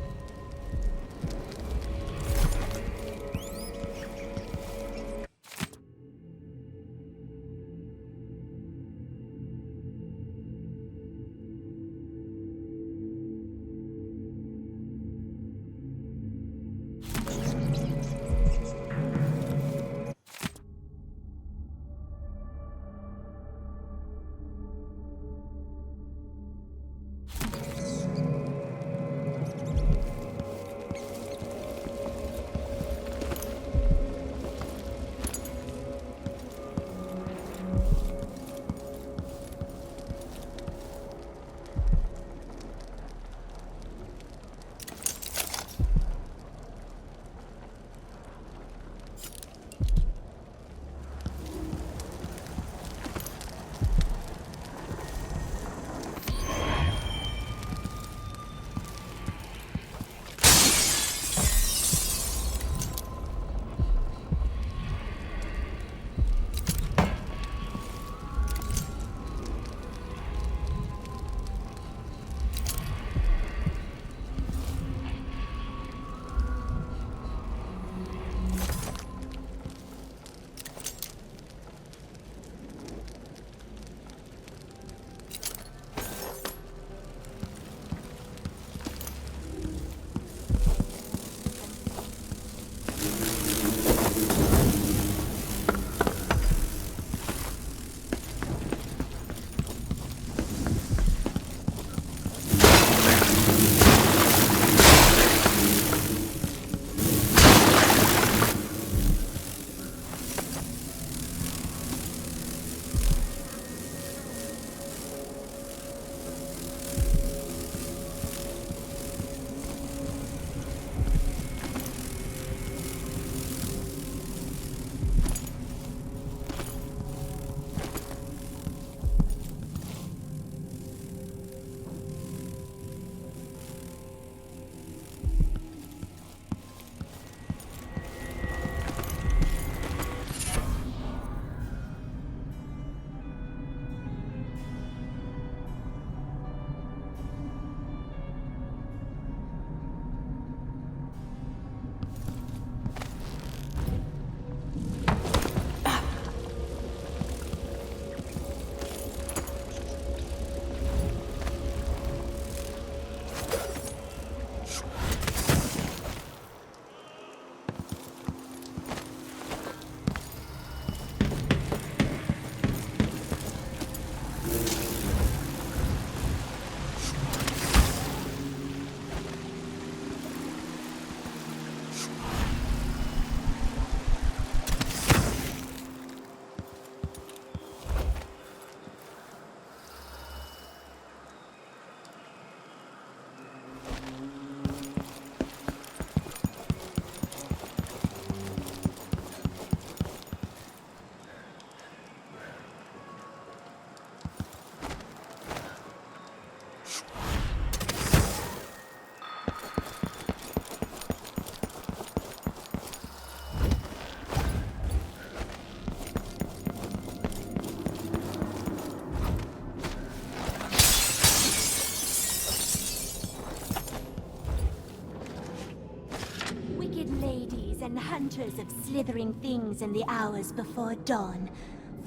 and hunters of slithering things in the hours before dawn,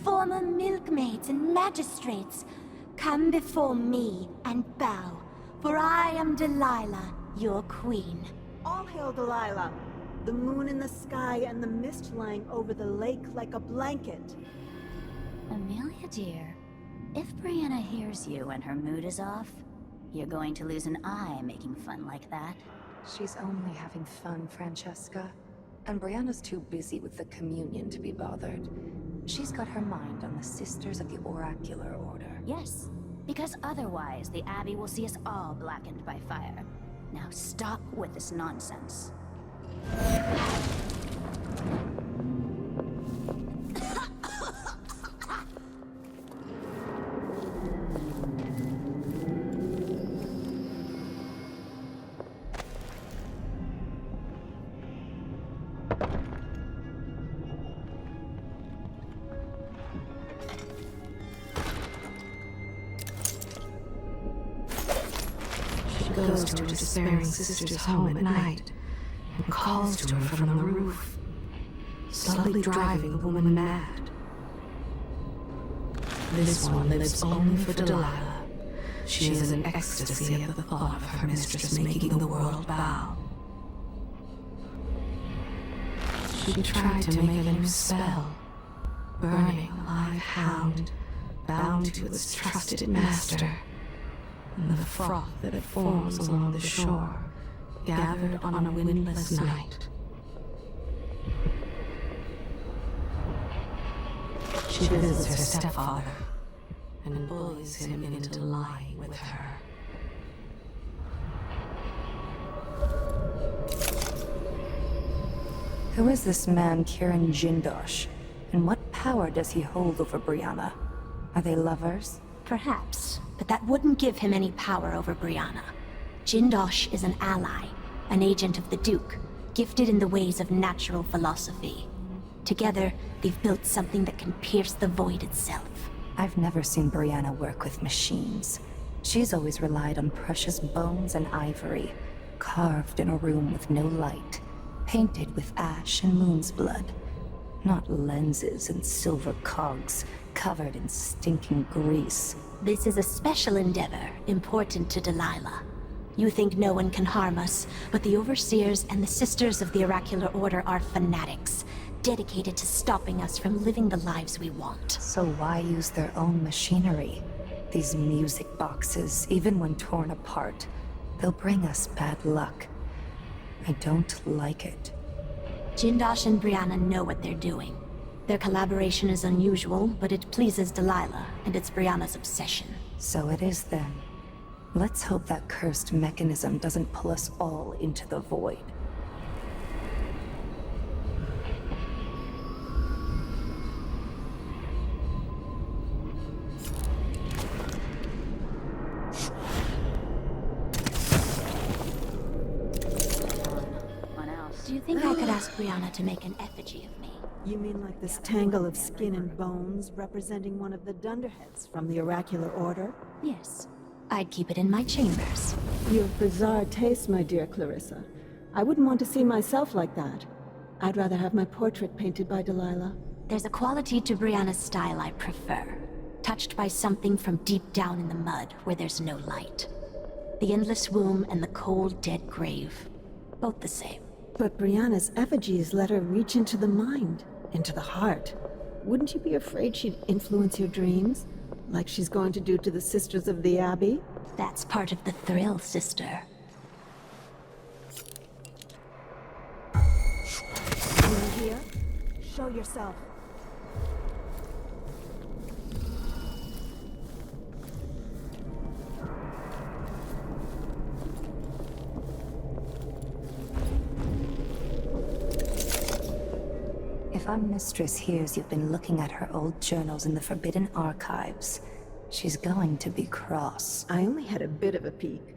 former milkmaids and magistrates, come before me and bow, for I am Dalila, your queen. All hail Dalila, the moon in the sky and the mist lying over the lake like a blanket. Amelia, dear, if Brianna hears you and her mood is off, you're going to lose an eye making fun like that. She's only having fun, Francesca. And Brianna's too busy with the communion to be bothered. She's got her mind on the Sisters of the Oracular Order. Yes, because otherwise the Abbey will see us all blackened by fire. Now stop with this nonsense. Goes to her despairing sister's home at night and calls to her from the roof, slowly driving the woman mad. This one lives only for Dalila. She is in ecstasy at the thought of her mistress making the world bow. She tried to make a new spell, burning a live hound, bound to its trusted master. And the froth that forms along the shore, gathered on a windless night. She visits her stepfather and bullies him into lying with her. Who is this man, Kiran Jindosh? And what power does he hold over Brianna? Are they lovers? Perhaps, but that wouldn't give him any power over Brianna. Jindosh is an ally, an agent of the Duke, gifted in the ways of natural philosophy. Together, they've built something that can pierce the void itself. I've never seen Brianna work with machines. She's always relied on precious bones and ivory, carved in a room with no light, painted with ash and moon's blood. Not lenses and silver cogs, covered in stinking grease. This is a special endeavor, important to Dalila. You think no one can harm us, but the Overseers and the Sisters of the Oracular Order are fanatics, dedicated to stopping us from living the lives we want. So why use their own machinery? These music boxes, even when torn apart, they'll bring us bad luck. I don't like it. Jindosh and Brianna know what they're doing. Their collaboration is unusual, but it pleases Dalila, and it's Brianna's obsession. So it is then. Let's hope that cursed mechanism doesn't pull us all into the void. Do you think I could ask Brianna to make an effigy of me? You mean like this tangle of skin and bones representing one of the Dunderheads from the Oracular Order? Yes. I'd keep it in my chambers. You have bizarre taste, my dear Clarissa. I wouldn't want to see myself like that. I'd rather have my portrait painted by Dalila. There's a quality to Brianna's style I prefer. Touched by something from deep down in the mud where there's no light. The endless womb and the cold, dead grave. Both the same. But Brianna's effigies let her reach into the mind, into the heart. Wouldn't you be afraid she'd influence your dreams? Like she's going to do to the Sisters of the Abbey? That's part of the thrill, sister. You here? Show yourself. If our mistress hears you've been looking at her old journals in the Forbidden Archives, she's going to be cross. I only had a bit of a peek.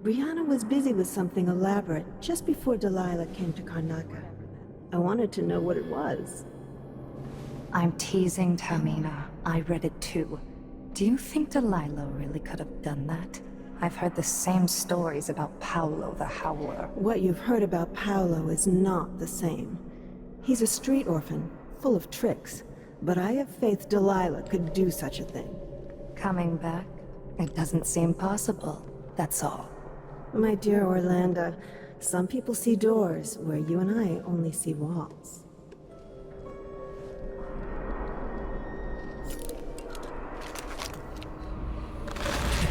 Brianna was busy with something elaborate just before Dalila came to Karnaca. I wanted to know what it was. I'm teasing, Tamina. I read it too. Do you think Dalila really could have done that? I've heard the same stories about Paolo the Howler. What you've heard about Paolo is not the same. He's a street orphan, full of tricks. But I have faith Dalila could do such a thing. Coming back? It doesn't seem possible, that's all. My dear Orlando, some people see doors where you and I only see walls.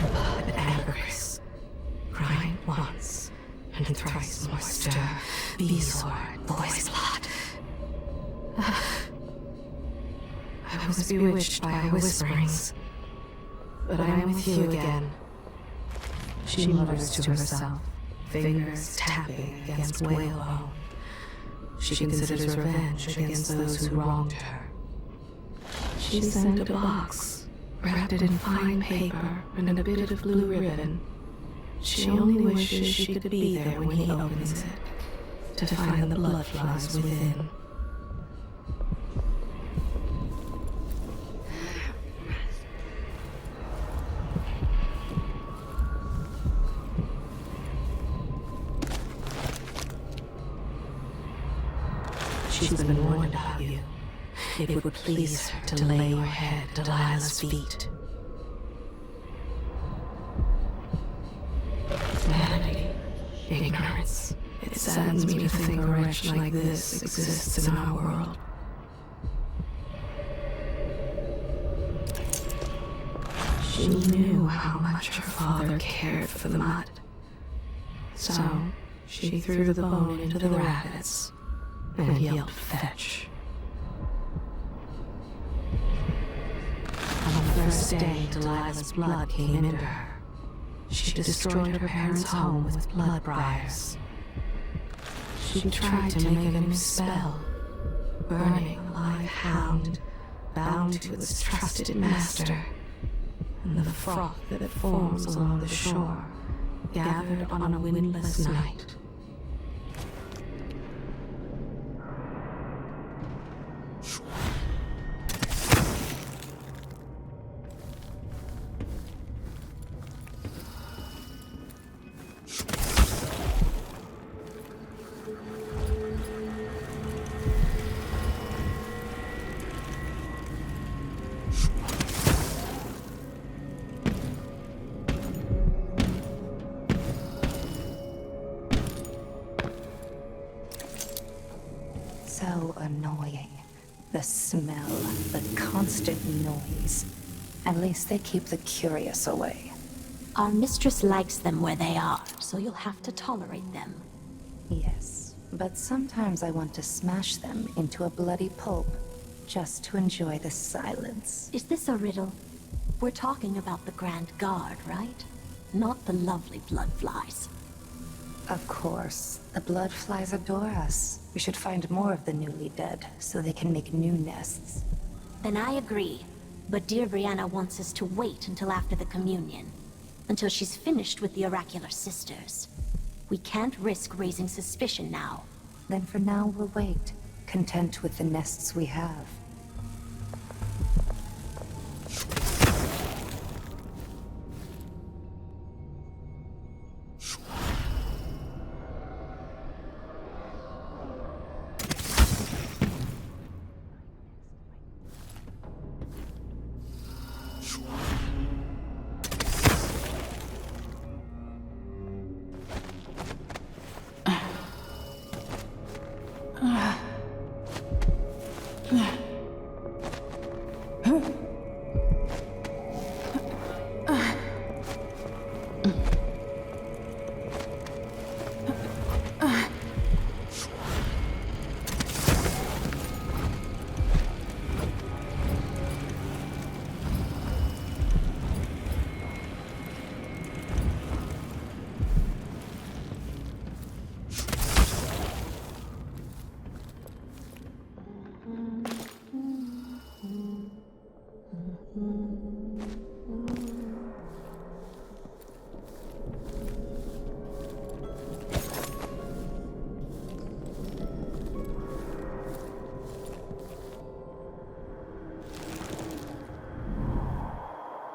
Blood ambergris. Grind once, and thrice more stir. Be sword, boy's blood. I was bewitched by her whisperings, but I am with you again. She mutters to herself, fingers tapping against whale bone. She considers revenge against those who wronged her. She sent a box, wrapped it in fine paper and a bit of blue ribbon. She only wishes she could be there when he opens it, to find the blood flies within. She's been warned about you. It would please her to lay your head at Dalila's feet. Vanity, ignorance. It saddens me to think a wretch like this exists in our world. She knew how much her father cared for the mud. So, she threw the bone into the rapids and yelled fetch. On the first day Dalilah's blood came into her, she destroyed her parents' home with blood briars. She tried to make a new spell, burning a live hound bound to its trusted master, and the froth that forms along the shore gathered on a windless night. So annoying. The smell, the constant noise. At least they keep the curious away. Our mistress likes them where they are, so you'll have to tolerate them. Yes, but sometimes I want to smash them into a bloody pulp, just to enjoy the silence. Is this a riddle? We're talking about the Grand Guard, right? Not the lovely bloodflies. Of course. The bloodflies adore us. We should find more of the newly dead, so they can make new nests. Then I agree. But dear Brianna wants us to wait until after the communion. Until she's finished with the oracular sisters. We can't risk raising suspicion now. Then for now we'll wait, content with the nests we have.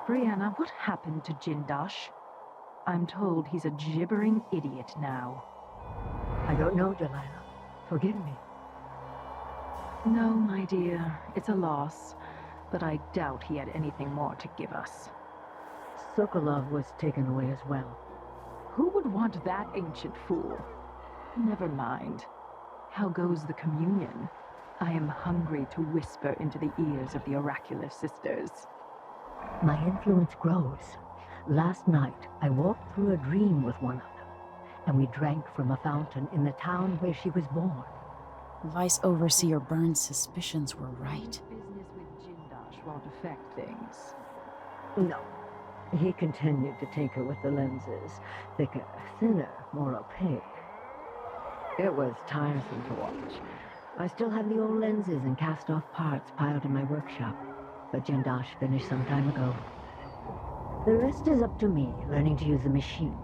Brianna, what happened to Jindosh? I'm told he's a gibbering idiot now. I don't know, Dalila. Forgive me. No, my dear, it's a loss, but I doubt he had anything more to give us. Sokolov was taken away as well. Who would want that ancient fool? Never mind. How goes the communion? I am hungry to whisper into the ears of the oracular sisters. My influence grows. Last night, I walked through a dream with one of them, and we drank from a fountain in the town where she was born. Vice Overseer Burns' suspicions were right. Business with Jindosh won't affect things. No. He continued to tinker with the lenses, thicker, thinner, more opaque. It was tiresome to watch. I still have the old lenses and cast-off parts piled in my workshop, but Jandash finished some time ago. The rest is up to me, learning to use the machine.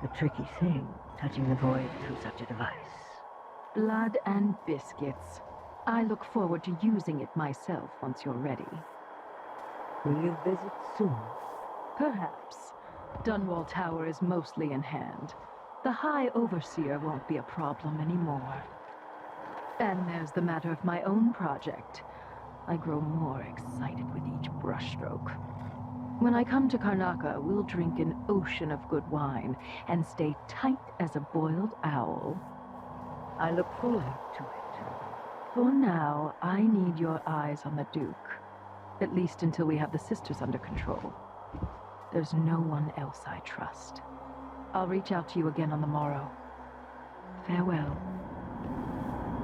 A tricky thing, touching the void through such a device. Blood and biscuits. I look forward to using it myself once you're ready. Will you visit soon? Perhaps. Dunwall Tower is mostly in hand. The High Overseer won't be a problem anymore. And there's the matter of my own project. I grow more excited with each brushstroke. When I come to Karnaca, we'll drink an ocean of good wine and stay tight as a boiled owl. I look forward to it. For now, I need your eyes on the Duke. At least until we have the sisters under control. There's no one else I trust. I'll reach out to you again on the morrow. Farewell.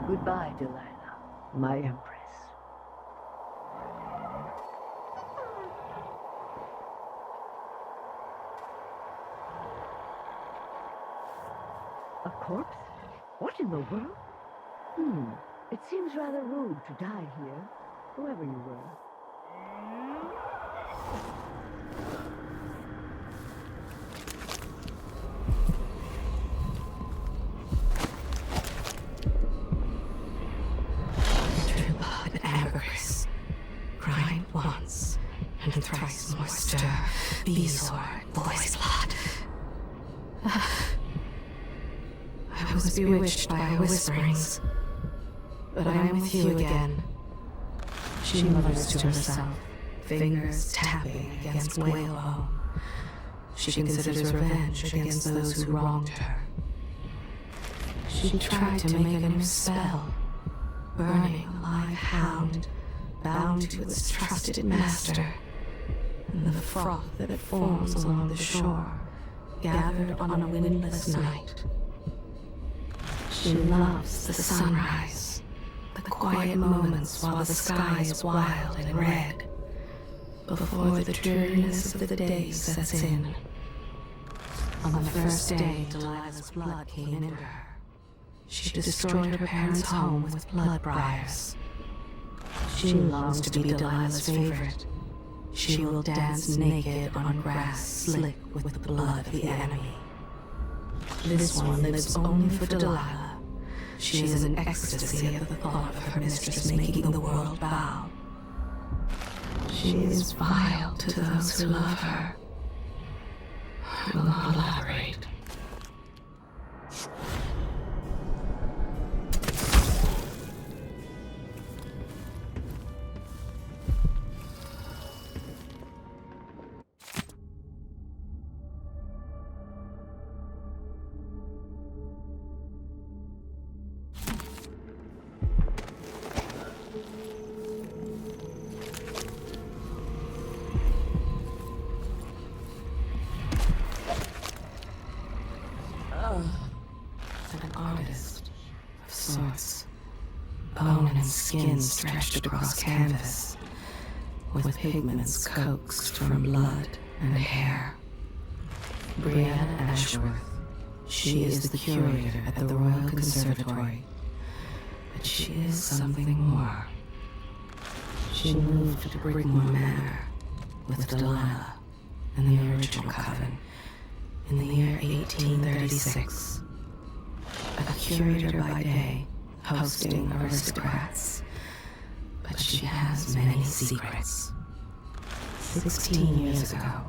Goodbye, Delilah, my empress. A corpse? What in the world? It seems rather rude to die here, whoever you were. Grind once, and thrice more stir. Beesword, boy's blood. I was bewitched by her whisperings, but I am with you again. She mutters to herself, fingers tapping against whalebone. She considers revenge against those who wronged her. She tried to make a new spell, burning a live hound, bound to its trusted master, and the froth that forms along the shore, gathered on a windless night. She loves the sunrise, the quiet moments while the sky is wild and red, before the dreariness of the day sets in. On the first day Delilah's blood came into her, she destroyed her parents' home with blood briars. She longs to be Delilah's favorite. She will dance naked on grass slick with the blood of the enemy. This one lives only for Delilah. She is in ecstasy at the thought of her mistress making the world bow. She is vile to those who love her. I will not elaborate. Skin stretched across canvas, with pigments coaxed from blood and hair. Briannu Ashworth. She is the curator at the Royal Conservatory, but she is something more. She moved to Brigmore Manor with Dalila and the original coven in the year 1836. A curator by day, hosting aristocrats, but she has many secrets. 16 years ago,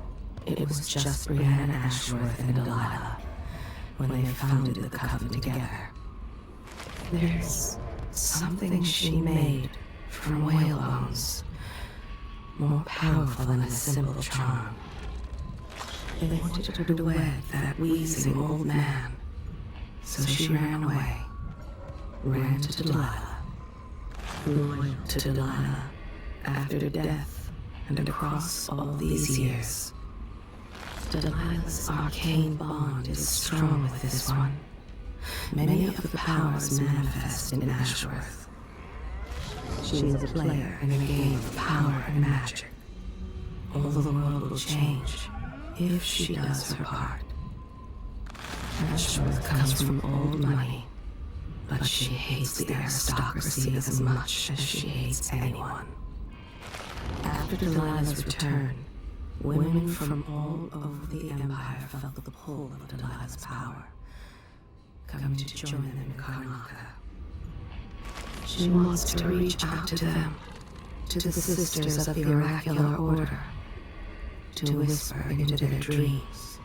it was just Briannu Ashworth and Dalila when they founded the coven together. There's something she made from whale bones, more powerful than a simple charm. They wanted her to wed that wheezing old man, so she ran away. Ran to Dalila, loyal to Dalila, after death and across all these years. Delilah's arcane bond is strong with this one. Many of the powers manifest in Ashworth. She is a player in a game of power and magic. All the world will change, if she does her part. Ashworth comes from old money, but she hates the aristocracy as much as she hates anyone. After Delilah's return, women from all over the Empire felt the pull of Delilah's power, coming to join them in Karnaca. She wants to reach out to them, to the sisters of the oracular order, to whisper into their dreams.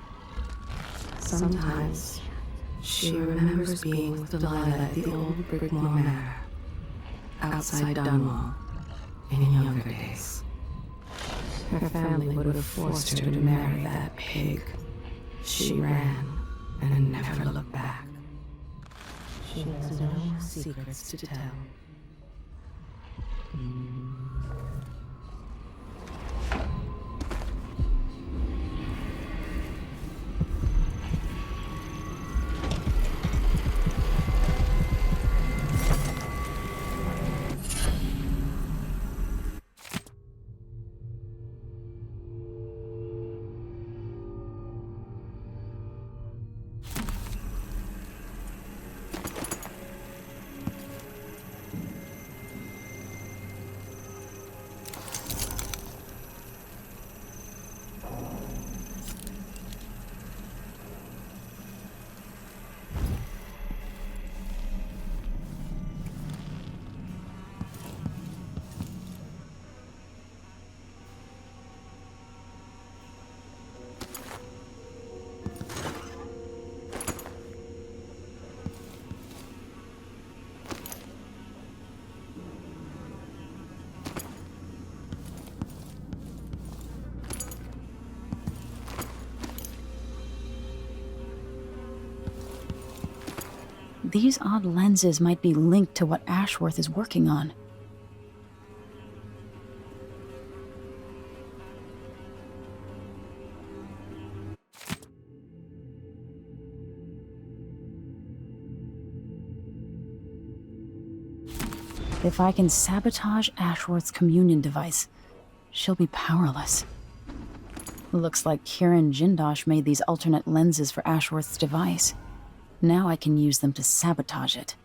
Sometimes, she remembers being with Delilah at the old Brickmore Manor, outside Dunwall, in younger days. Her family would have forced her to marry that pig. She ran and never looked back. She has no secrets to tell. These odd lenses might be linked to what Ashworth is working on. If I can sabotage Ashworth's communion device, she'll be powerless. Looks like Kieran Jindosh made these alternate lenses for Ashworth's device. Now I can use them to sabotage it.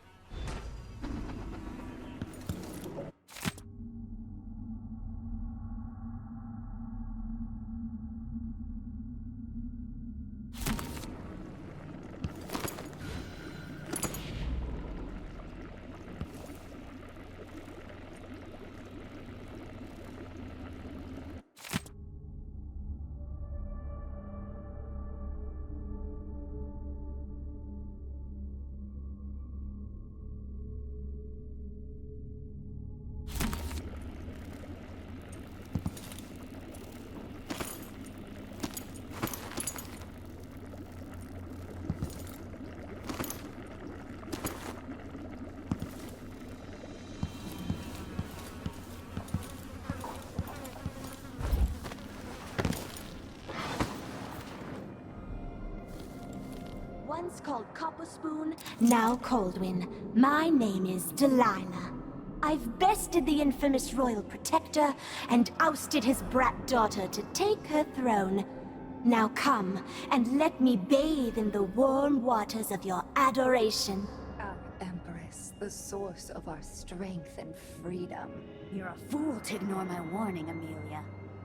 Once called Copper Spoon, now Coldwin. My name is Delilah. I've bested the infamous royal protector and ousted his brat daughter to take her throne. Now come and let me bathe in the warm waters of your adoration. Our Empress, the source of our strength and freedom. You're a fool to ignore my warning, Amelia.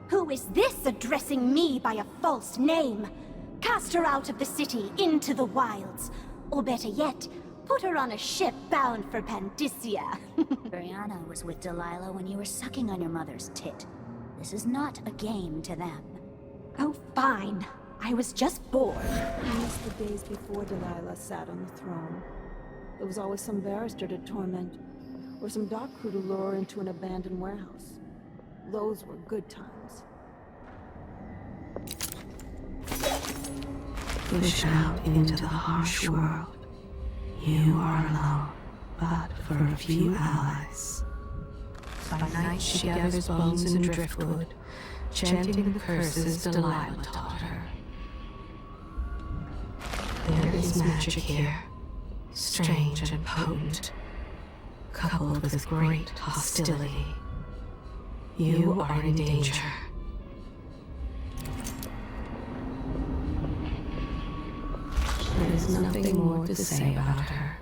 Who is this addressing me by a false name? Cast her out of the city into the wilds. Or better yet, put her on a ship bound for Pandysia. Brianna was with Delilah when you were sucking on your mother's tit. This is not a game to them. Oh, fine. I was just bored. I missed the days before Delilah sat on the throne. There was always some barrister to torment, or some dock crew to lure into an abandoned warehouse. Those were good times. Pushed out into the harsh world, you are alone, but for a few allies. By night she gathers bones and driftwood, chanting the curses Delilah taught her. There is magic here, strange and potent, coupled with great hostility. You are in danger. There's nothing more to say about her.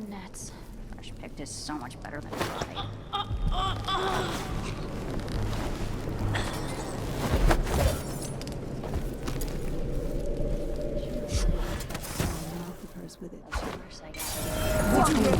Nets. Fresh picked is so much better than dry. With it. Of course, I got it.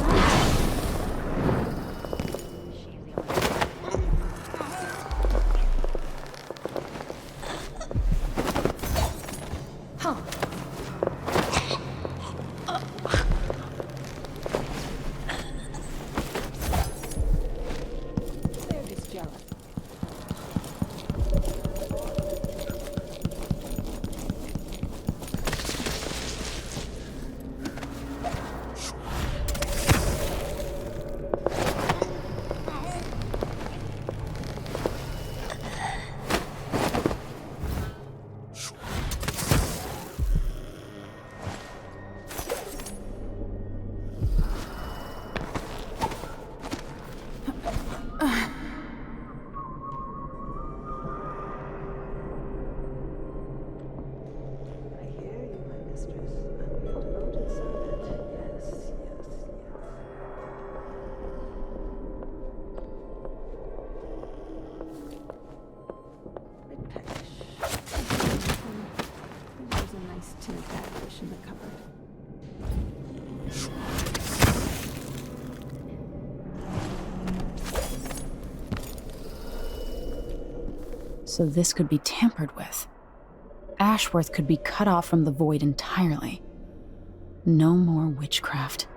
So this could be tampered with. Ashworth could be cut off from the void entirely. No more witchcraft.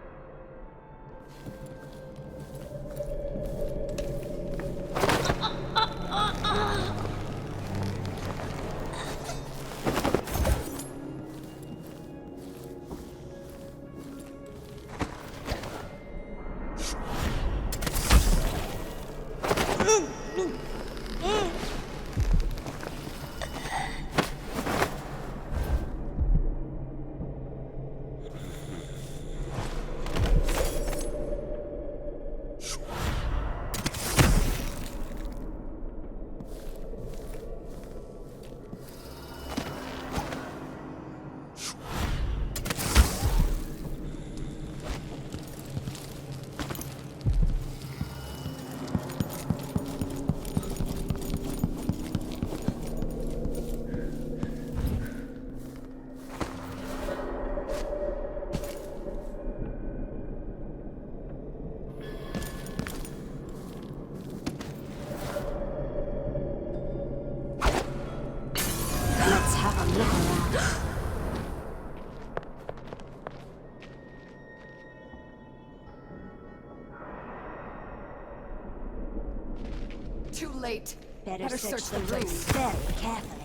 Too late. Better search the the place room. very carefully.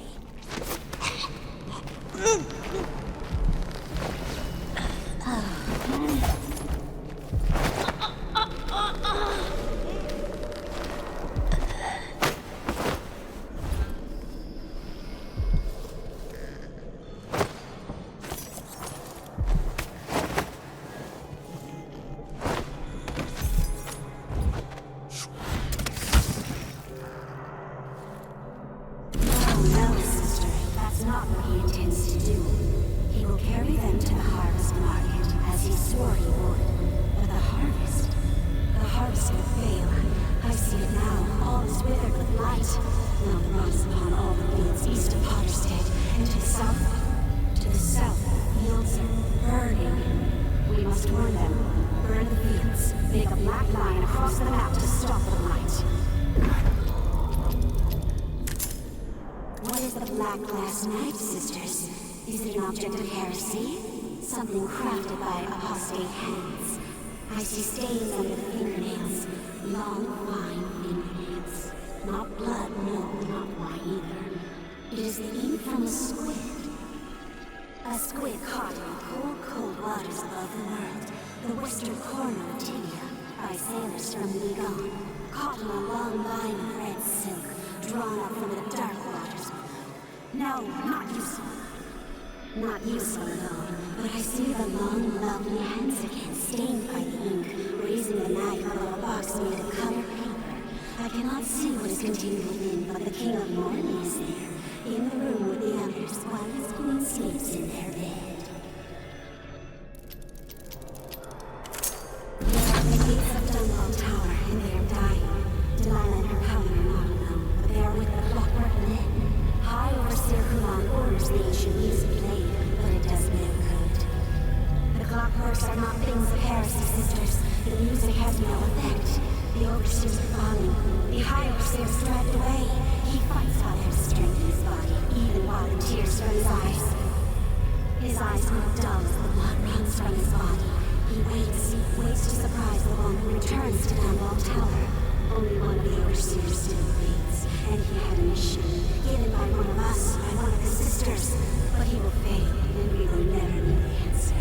I see it now, all is withered with light. Now it runs upon all the fields east of Potterstead, and to the south? To the south, fields are burning. We must warn them. Burn the fields. Make a black line across the map to stop the light. What is the black glass knife, sisters? Is it an object of heresy? Something crafted by apostate hands. I see stains under the fingernails. Long, fine fingernails. Not blood, no, not wine either. It is the ink from a squid. A squid caught in cold, cold waters above the world. The western corner of Tibia, by sailors from Megan. Caught on a long line of red silk, drawn up from the dark waters below. No, not useful. Not useful alone, but I see the long, lovely hands again, stained by the ink, raising the knife above a box made of colored paper. I cannot see what is contained within, but the King of Morning is there, in the room with the others, while his queen sleeps in their bed. They are at the gates of Dunwall Tower, and they are dying. Dalila and her coven are not alone, but they are with the clockwork men. High Overseer Kulan orders the ancient music played, but it does no good. The clockworks are not things of heresy, sisters. The music has no effect. The overseers are falling. The High Overseer is dragged away. He fights while there's strength in his body, even while the tears from his eyes. His eyes grow dull as the blood runs from his body. He waits to surprise the one who returns to Dunwall Tower. Only one of the overseers still waits, and he had a mission, given by one of us, by one of the sisters. But he will fail, and we will never know the answer.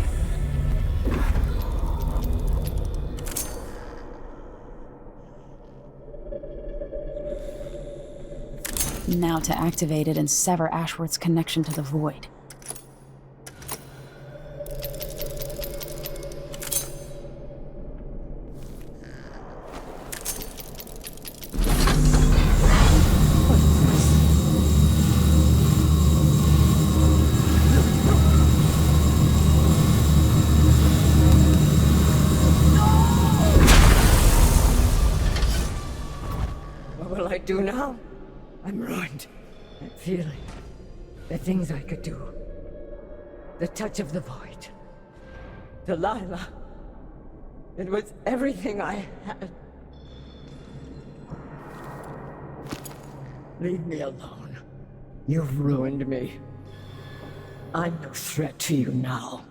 Now to activate it and sever Ashworth's connection to the void. What will I do now? I'm ruined. That feeling. The things I could do. The touch of the void. Dalila. It was everything I had. Leave me alone. You've ruined me. I'm no threat to you now.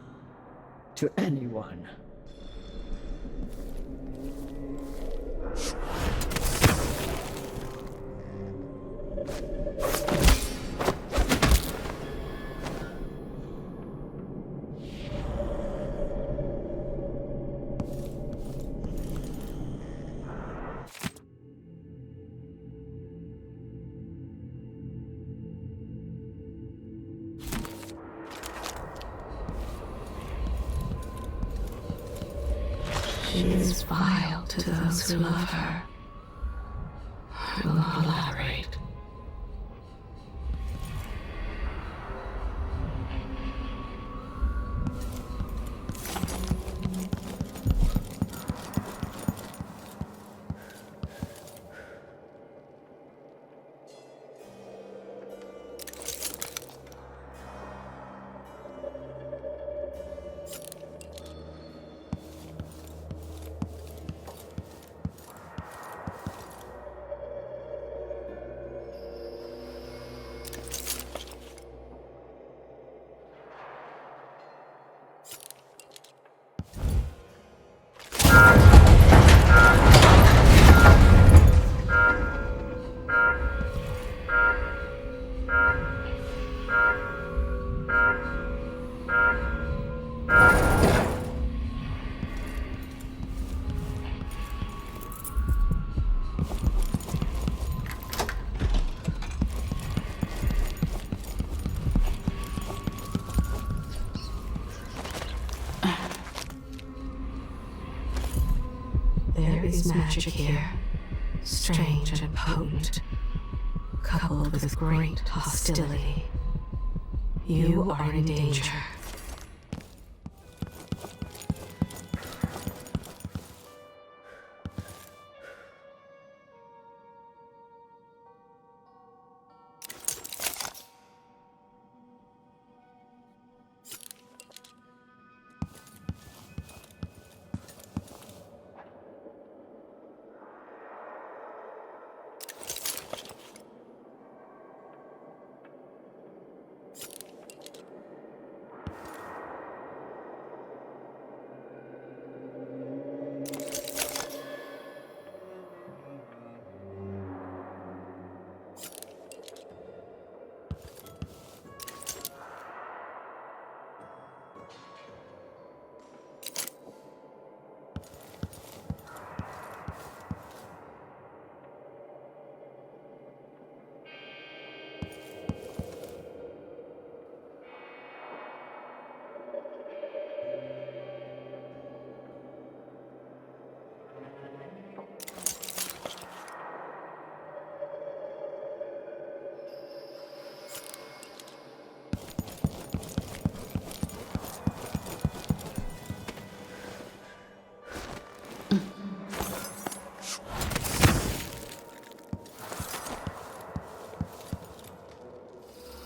To anyone. She is vile to those who love her. I will not elaborate. There is magic here, strange and potent, coupled with great hostility. You are in danger.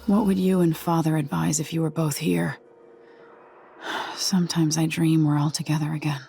What would you and Father advise if you were both here? Sometimes I dream we're all together again.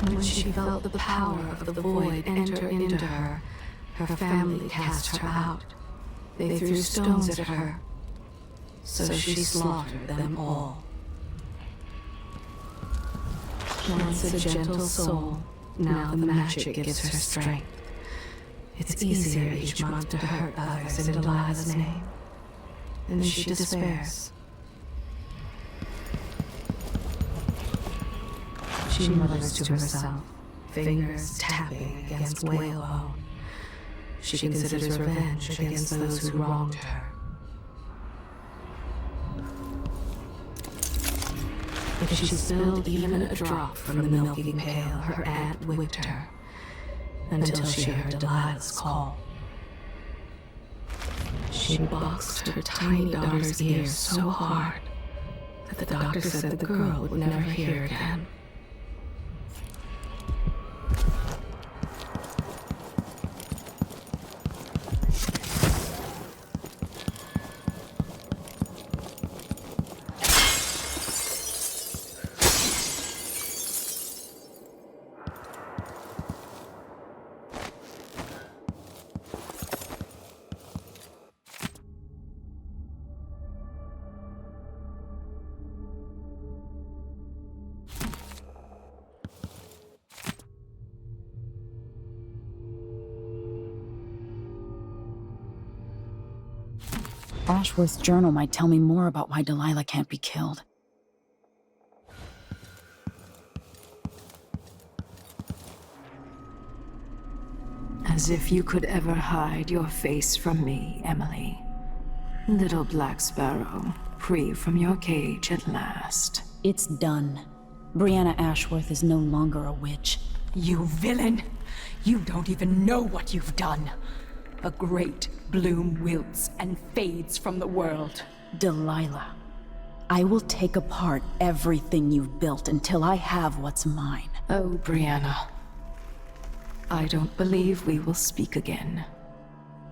When she felt the power of the void enter into her, her family cast her out. They threw stones at her, so she slaughtered them all. Once a gentle soul, now the magic gives her strength. It's easier each month to hurt others in Delilah's name. Then she despairs. She mutters to herself, fingers tapping against whalebone. She considers revenge against those who wronged her. If she spilled even a drop from the milking pail, her aunt whipped her, until she heard Delilah's call. She boxed her tiny daughter's ears so hard that the doctor said the girl would never hear again. Ashworth's journal might tell me more about why Delilah can't be killed. As if you could ever hide your face from me, Emily. Little Black Sparrow, free from your cage at last. It's done. Brianna Ashworth is no longer a witch. You villain! You don't even know what you've done. A great bloom wilts and fades from the world. Delilah, I will take apart everything you've built until I have what's mine. Oh, Brianna. I don't believe we will speak again.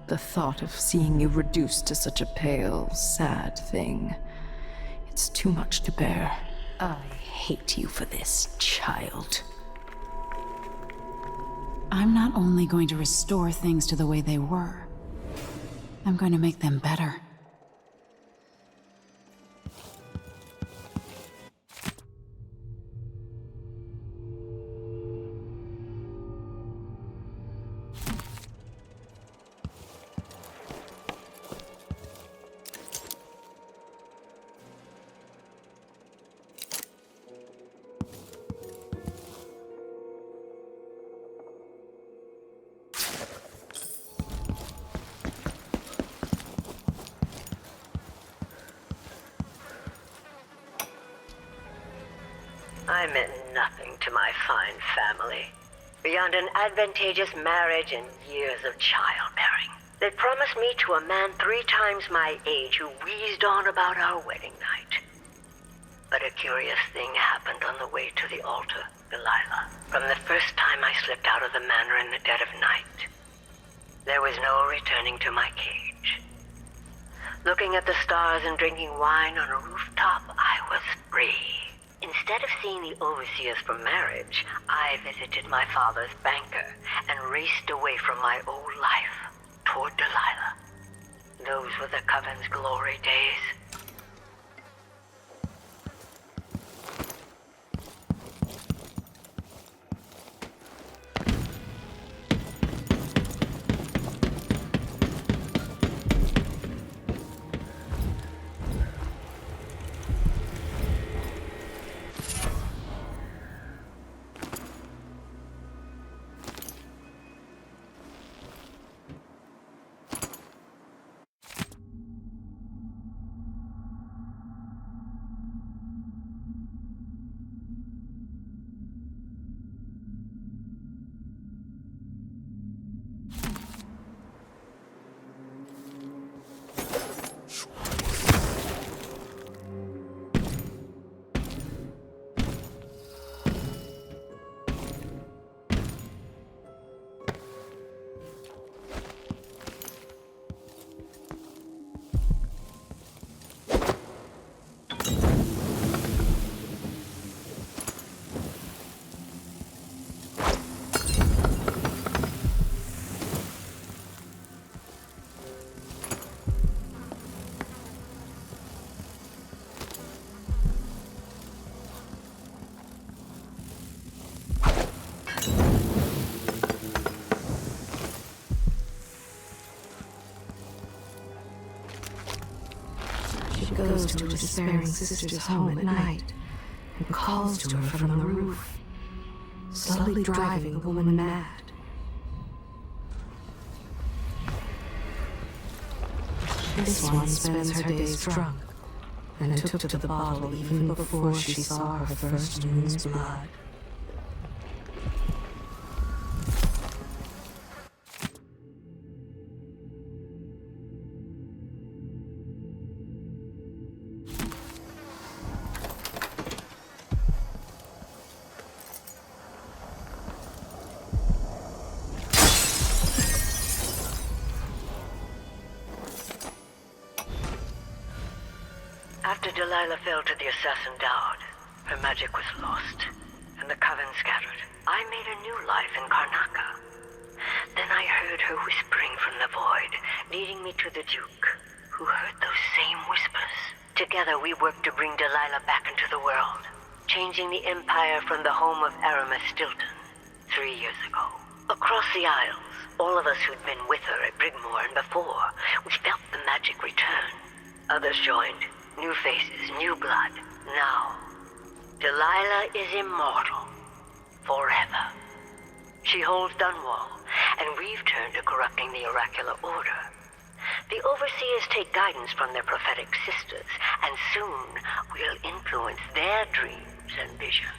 The thought of seeing you reduced to such a pale, sad thing. It's too much to bear. I hate you for this, child. I'm not only going to restore things to the way they were, I'm going to make them better. I meant nothing to my fine family, beyond an advantageous marriage and years of childbearing. They promised me to a man 3 times my age who wheezed on about our wedding night. But a curious thing happened on the way to the altar, Delilah. From the first time I slipped out of the manor in the dead of night, there was no returning to my cage. Looking at the stars and drinking wine on a rooftop, I was free. Instead of seeing the overseers for marriage, I visited my father's banker and raced away from my old life toward Delilah. Those were the Coven's glory days. Goes to her despairing sister's home at night and calls to her from the roof, slowly driving the woman mad. This one spends her days drunk and took to the bottle even before she saw her first moon's blood. After Delilah fell to the assassin Dowd, her magic was lost, and the Coven scattered. I made a new life in Karnaca. Then I heard her whispering from the void, leading me to the Duke, who heard those same whispers. Together we worked to bring Delilah back into the world, changing the Empire from the home of Aramis Stilton 3 years ago. Across the Isles, all of us who'd been with her at Brigmore and before, we felt the magic return. Others joined. New faces, new blood. Now, Delilah is immortal. Forever. She holds Dunwall, and we've turned to corrupting the oracular order. The overseers take guidance from their prophetic sisters, and soon we'll influence their dreams and visions.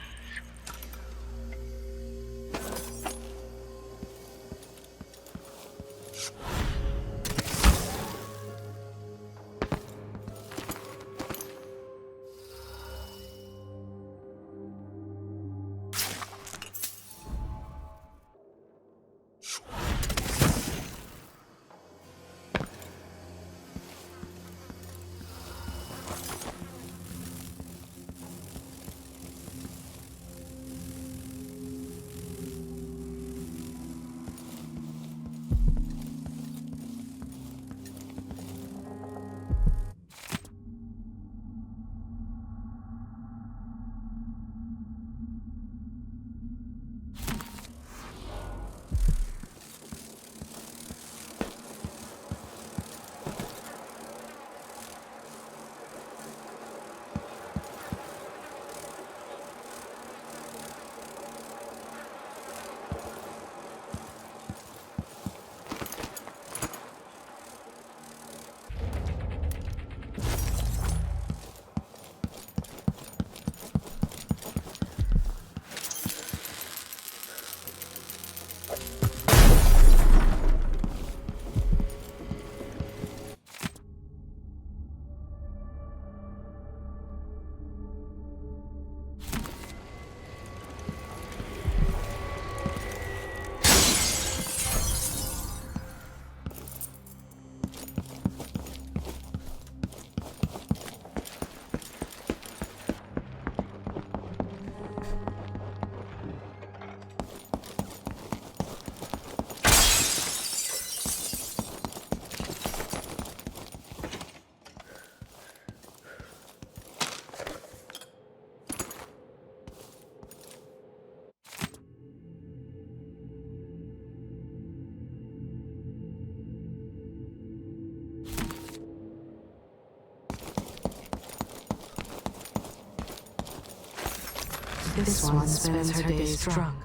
This one spends her days drunk,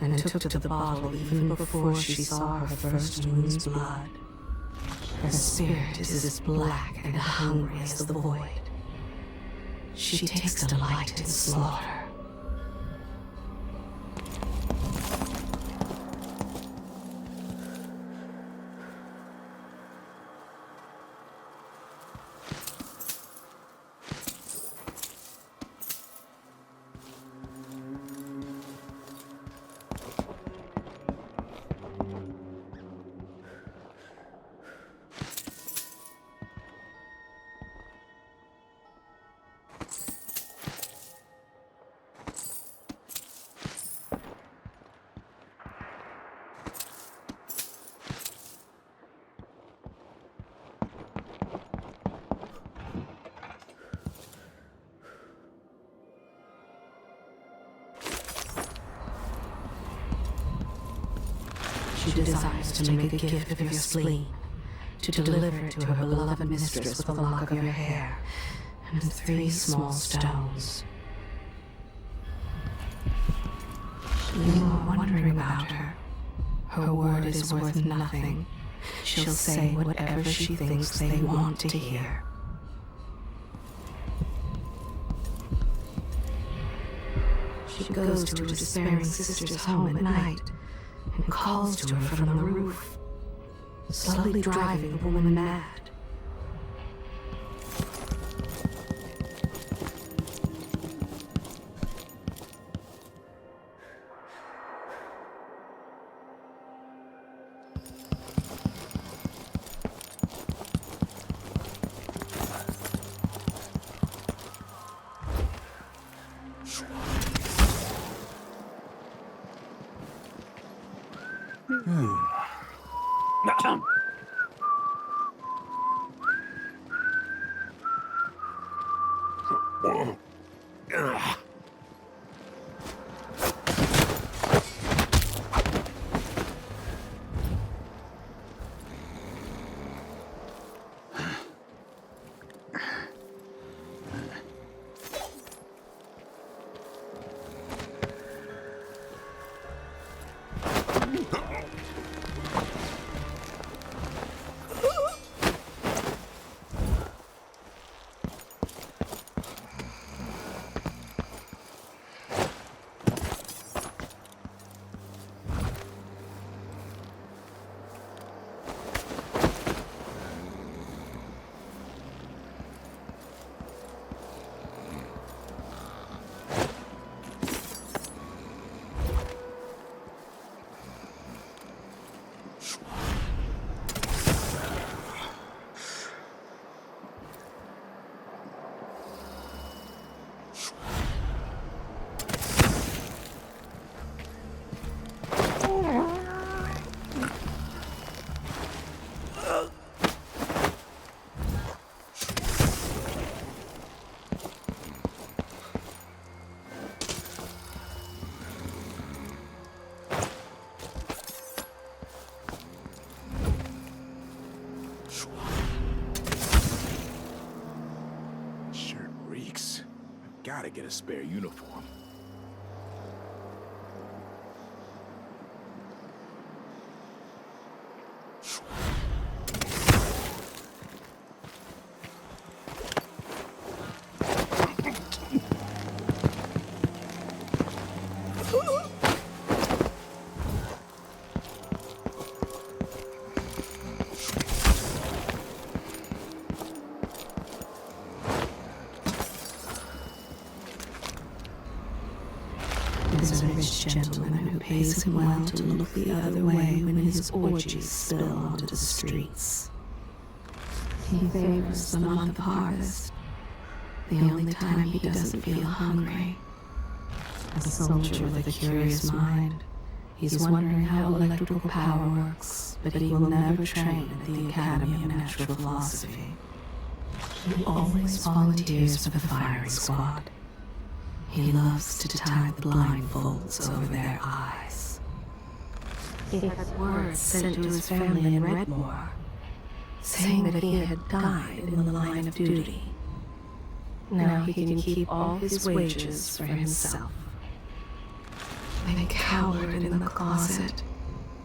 and took to the bottle even before she saw her first moon's blood. Her spirit is as black and hungry as the void. She takes delight in slaughter. She desires to make a gift of your spleen, to deliver it to her beloved mistress with a lock of your hair and 3 small stones. You are wondering about her. Her word is worth nothing. She'll say whatever she thinks they want to hear. She goes to her despairing sister's home at night and calls to her from the roof, slowly driving the woman mad. Gotta get a spare uniform. There's a rich gentleman who pays him well to look the other way when his orgies spill onto the streets. He favors the month of harvest, the only time he doesn't feel hungry. As a soldier with a curious mind, he's wondering how electrical power works, but he will never train at the Academy of Natural Philosophy. He always volunteers for the firing squad. He loves to tie the blindfolds over their eyes. He had word sent to his family in Redmore, saying that he had died in the line of duty. Now he can keep all his wages for himself. They cowered in the closet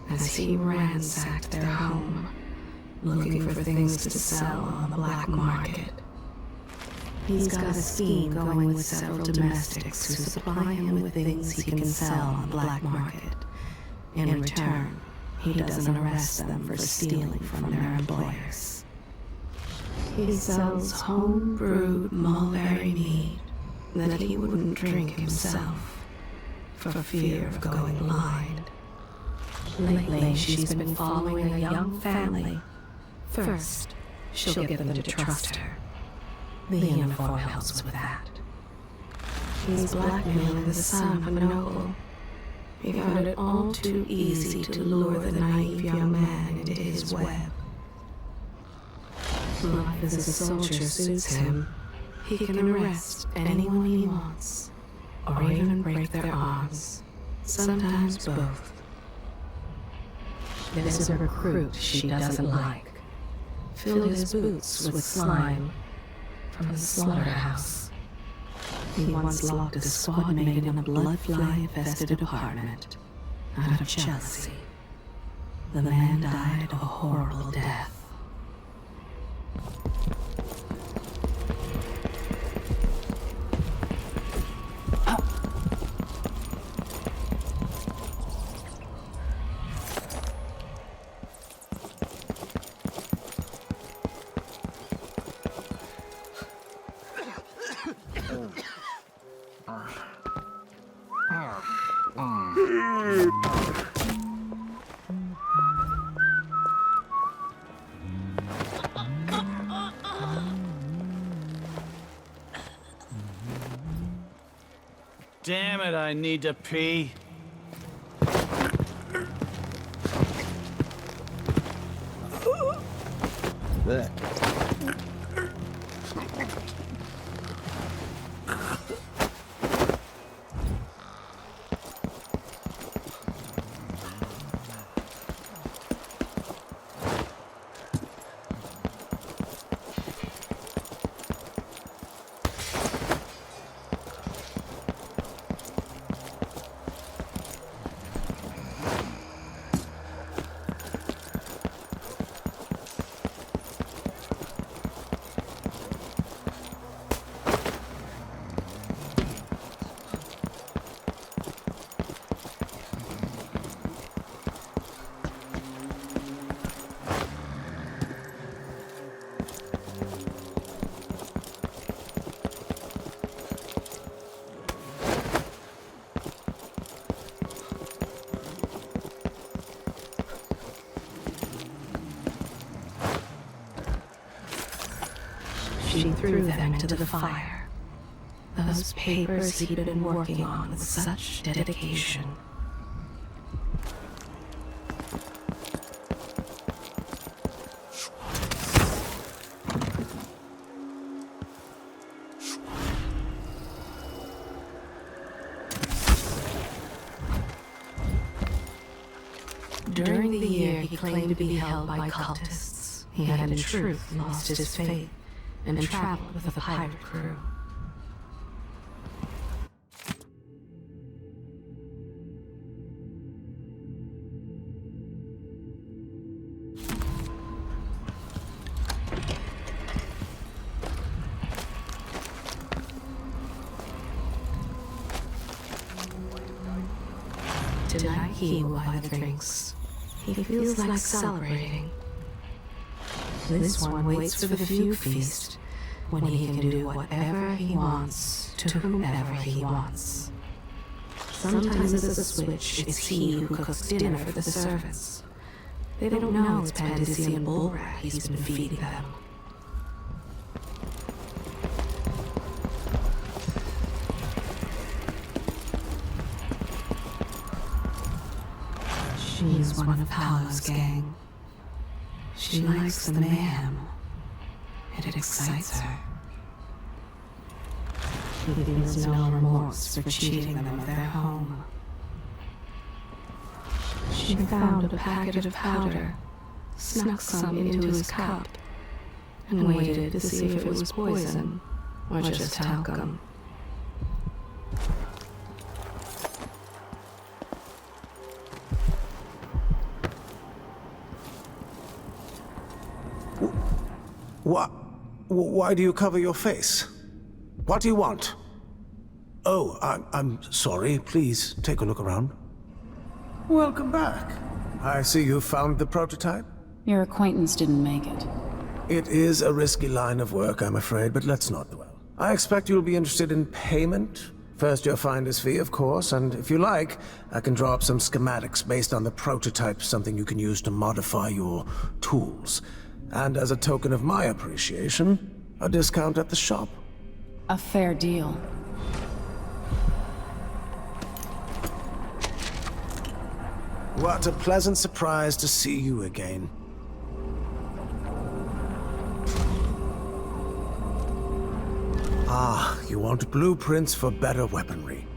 as he ransacked their home, looking for things to sell on the black market. He's got a scheme going with several domestics who supply him with things he can sell on the black market. In return, he doesn't arrest them for stealing from their employers. He sells home-brewed mulberry mead that he wouldn't drink himself, for fear of going blind. Lately, she's been following a young family. First, she'll get them to trust her. The uniform helps with that. He's blackmailing the son of a noble. He found it all too easy to lure the naive young man into his web. Life as a soldier suits him. He can arrest anyone he wants, or even break their arms, sometimes both. There's a recruit she doesn't like. Filled his boots with slime from the slaughterhouse. He once locked a squad mate in a blood-fly-infested apartment out of jealousy. The man died a horrible death. Damn it, I need to pee. There. She threw them into the fire. Those papers he'd been working on with such dedication. During the year he claimed to be held by cultists, he had in truth lost his faith and traveled with a pirate crew. Tonight he will buy the drinks. He feels like celebrating. This one waits for the fugue feast, when he can do whatever he wants to whomever he wants. Sometimes it's a switch, it's he who cooks dinner for the servants. They don't know it's Pandician bull rat he's been feeding them. She's one of Paolo's gang. She likes the mayhem. It excites her. She feels no remorse for cheating them of their home. She found a packet of powder, snuck some into his cup, and waited to see if it was poison, or just how come. Why do you cover your face? What do you want? Oh, I'm sorry. Please, take a look around. Welcome back. I see you found the prototype. Your acquaintance didn't make it. It is a risky line of work, I'm afraid, but let's not dwell. I expect you'll be interested in payment. First your finder's fee, of course, and if you like, I can draw up some schematics based on the prototype, something you can use to modify your tools. And as a token of my appreciation, a discount at the shop. A fair deal. What a pleasant surprise to see you again. Ah, you want blueprints for better weaponry.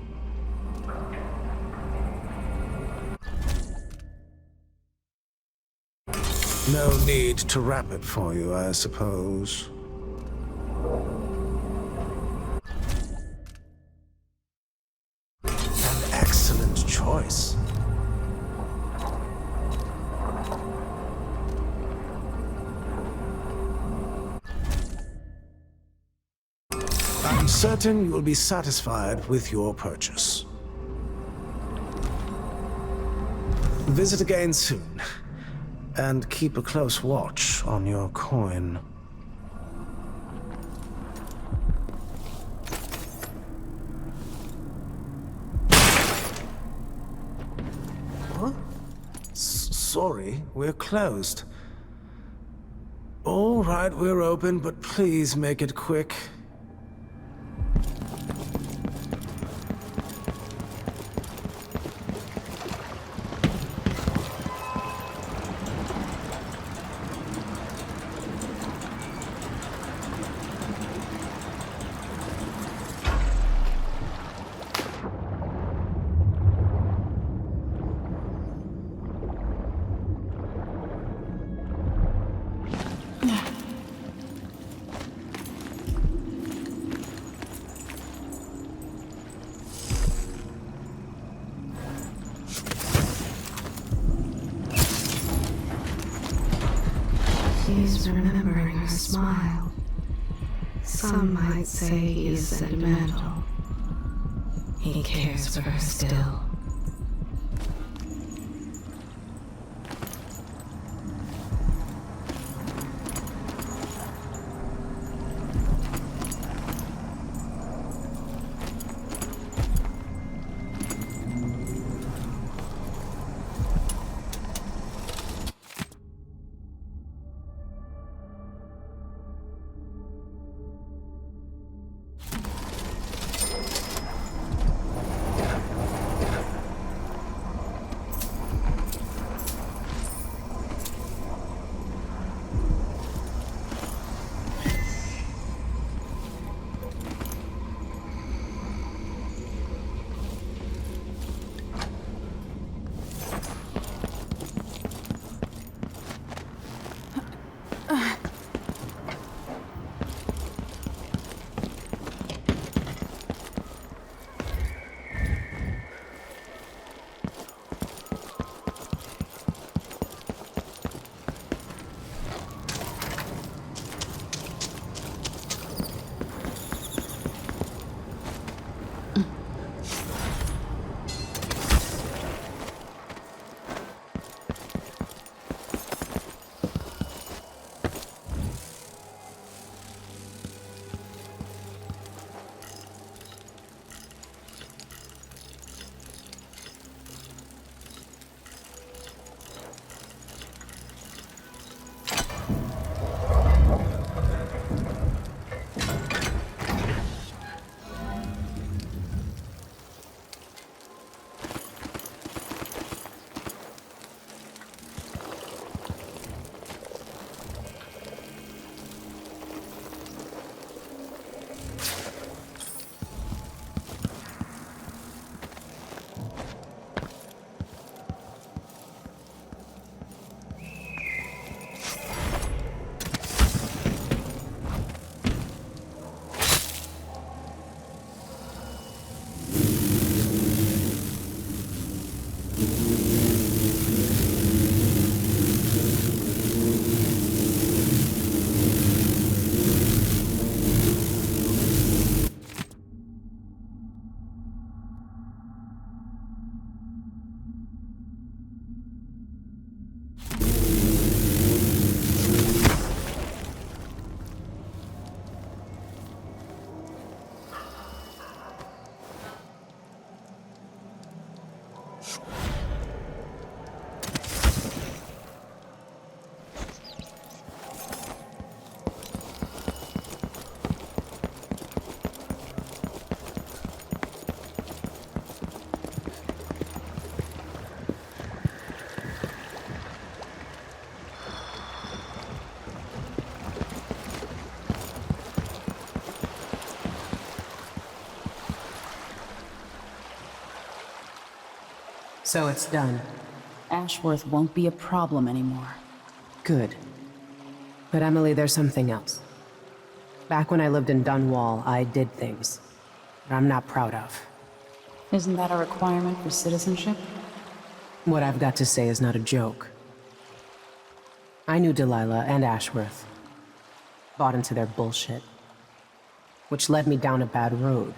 No need to wrap it for you, I suppose. An excellent choice. I'm certain you will be satisfied with your purchase. Visit again soon. And keep a close watch on your coin. What? Sorry, we're closed. All right, we're open, but please make it quick. He's remembering her smile. Some might say he's sentimental. He cares for her still. So it's done. Ashworth won't be a problem anymore. Good. But Emily, there's something else. Back when I lived in Dunwall, I did things that I'm not proud of. Isn't that a requirement for citizenship? What I've got to say is not a joke. I knew Dalila and Ashworth. Bought into their bullshit. Which led me down a bad road.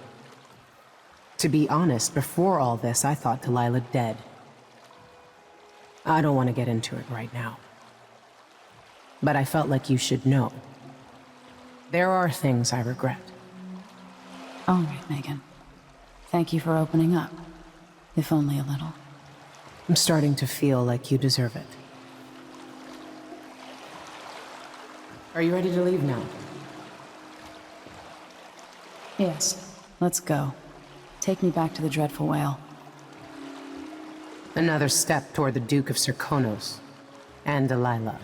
To be honest, before all this, I thought Dalila dead. I don't want to get into it right now. But I felt like you should know. There are things I regret. All right, Megan. Thank you for opening up. If only a little. I'm starting to feel like you deserve it. Are you ready to leave now? Yes. Let's go. Take me back to the Dreadful Whale. Another step toward the Duke of Serkonos and Dalila.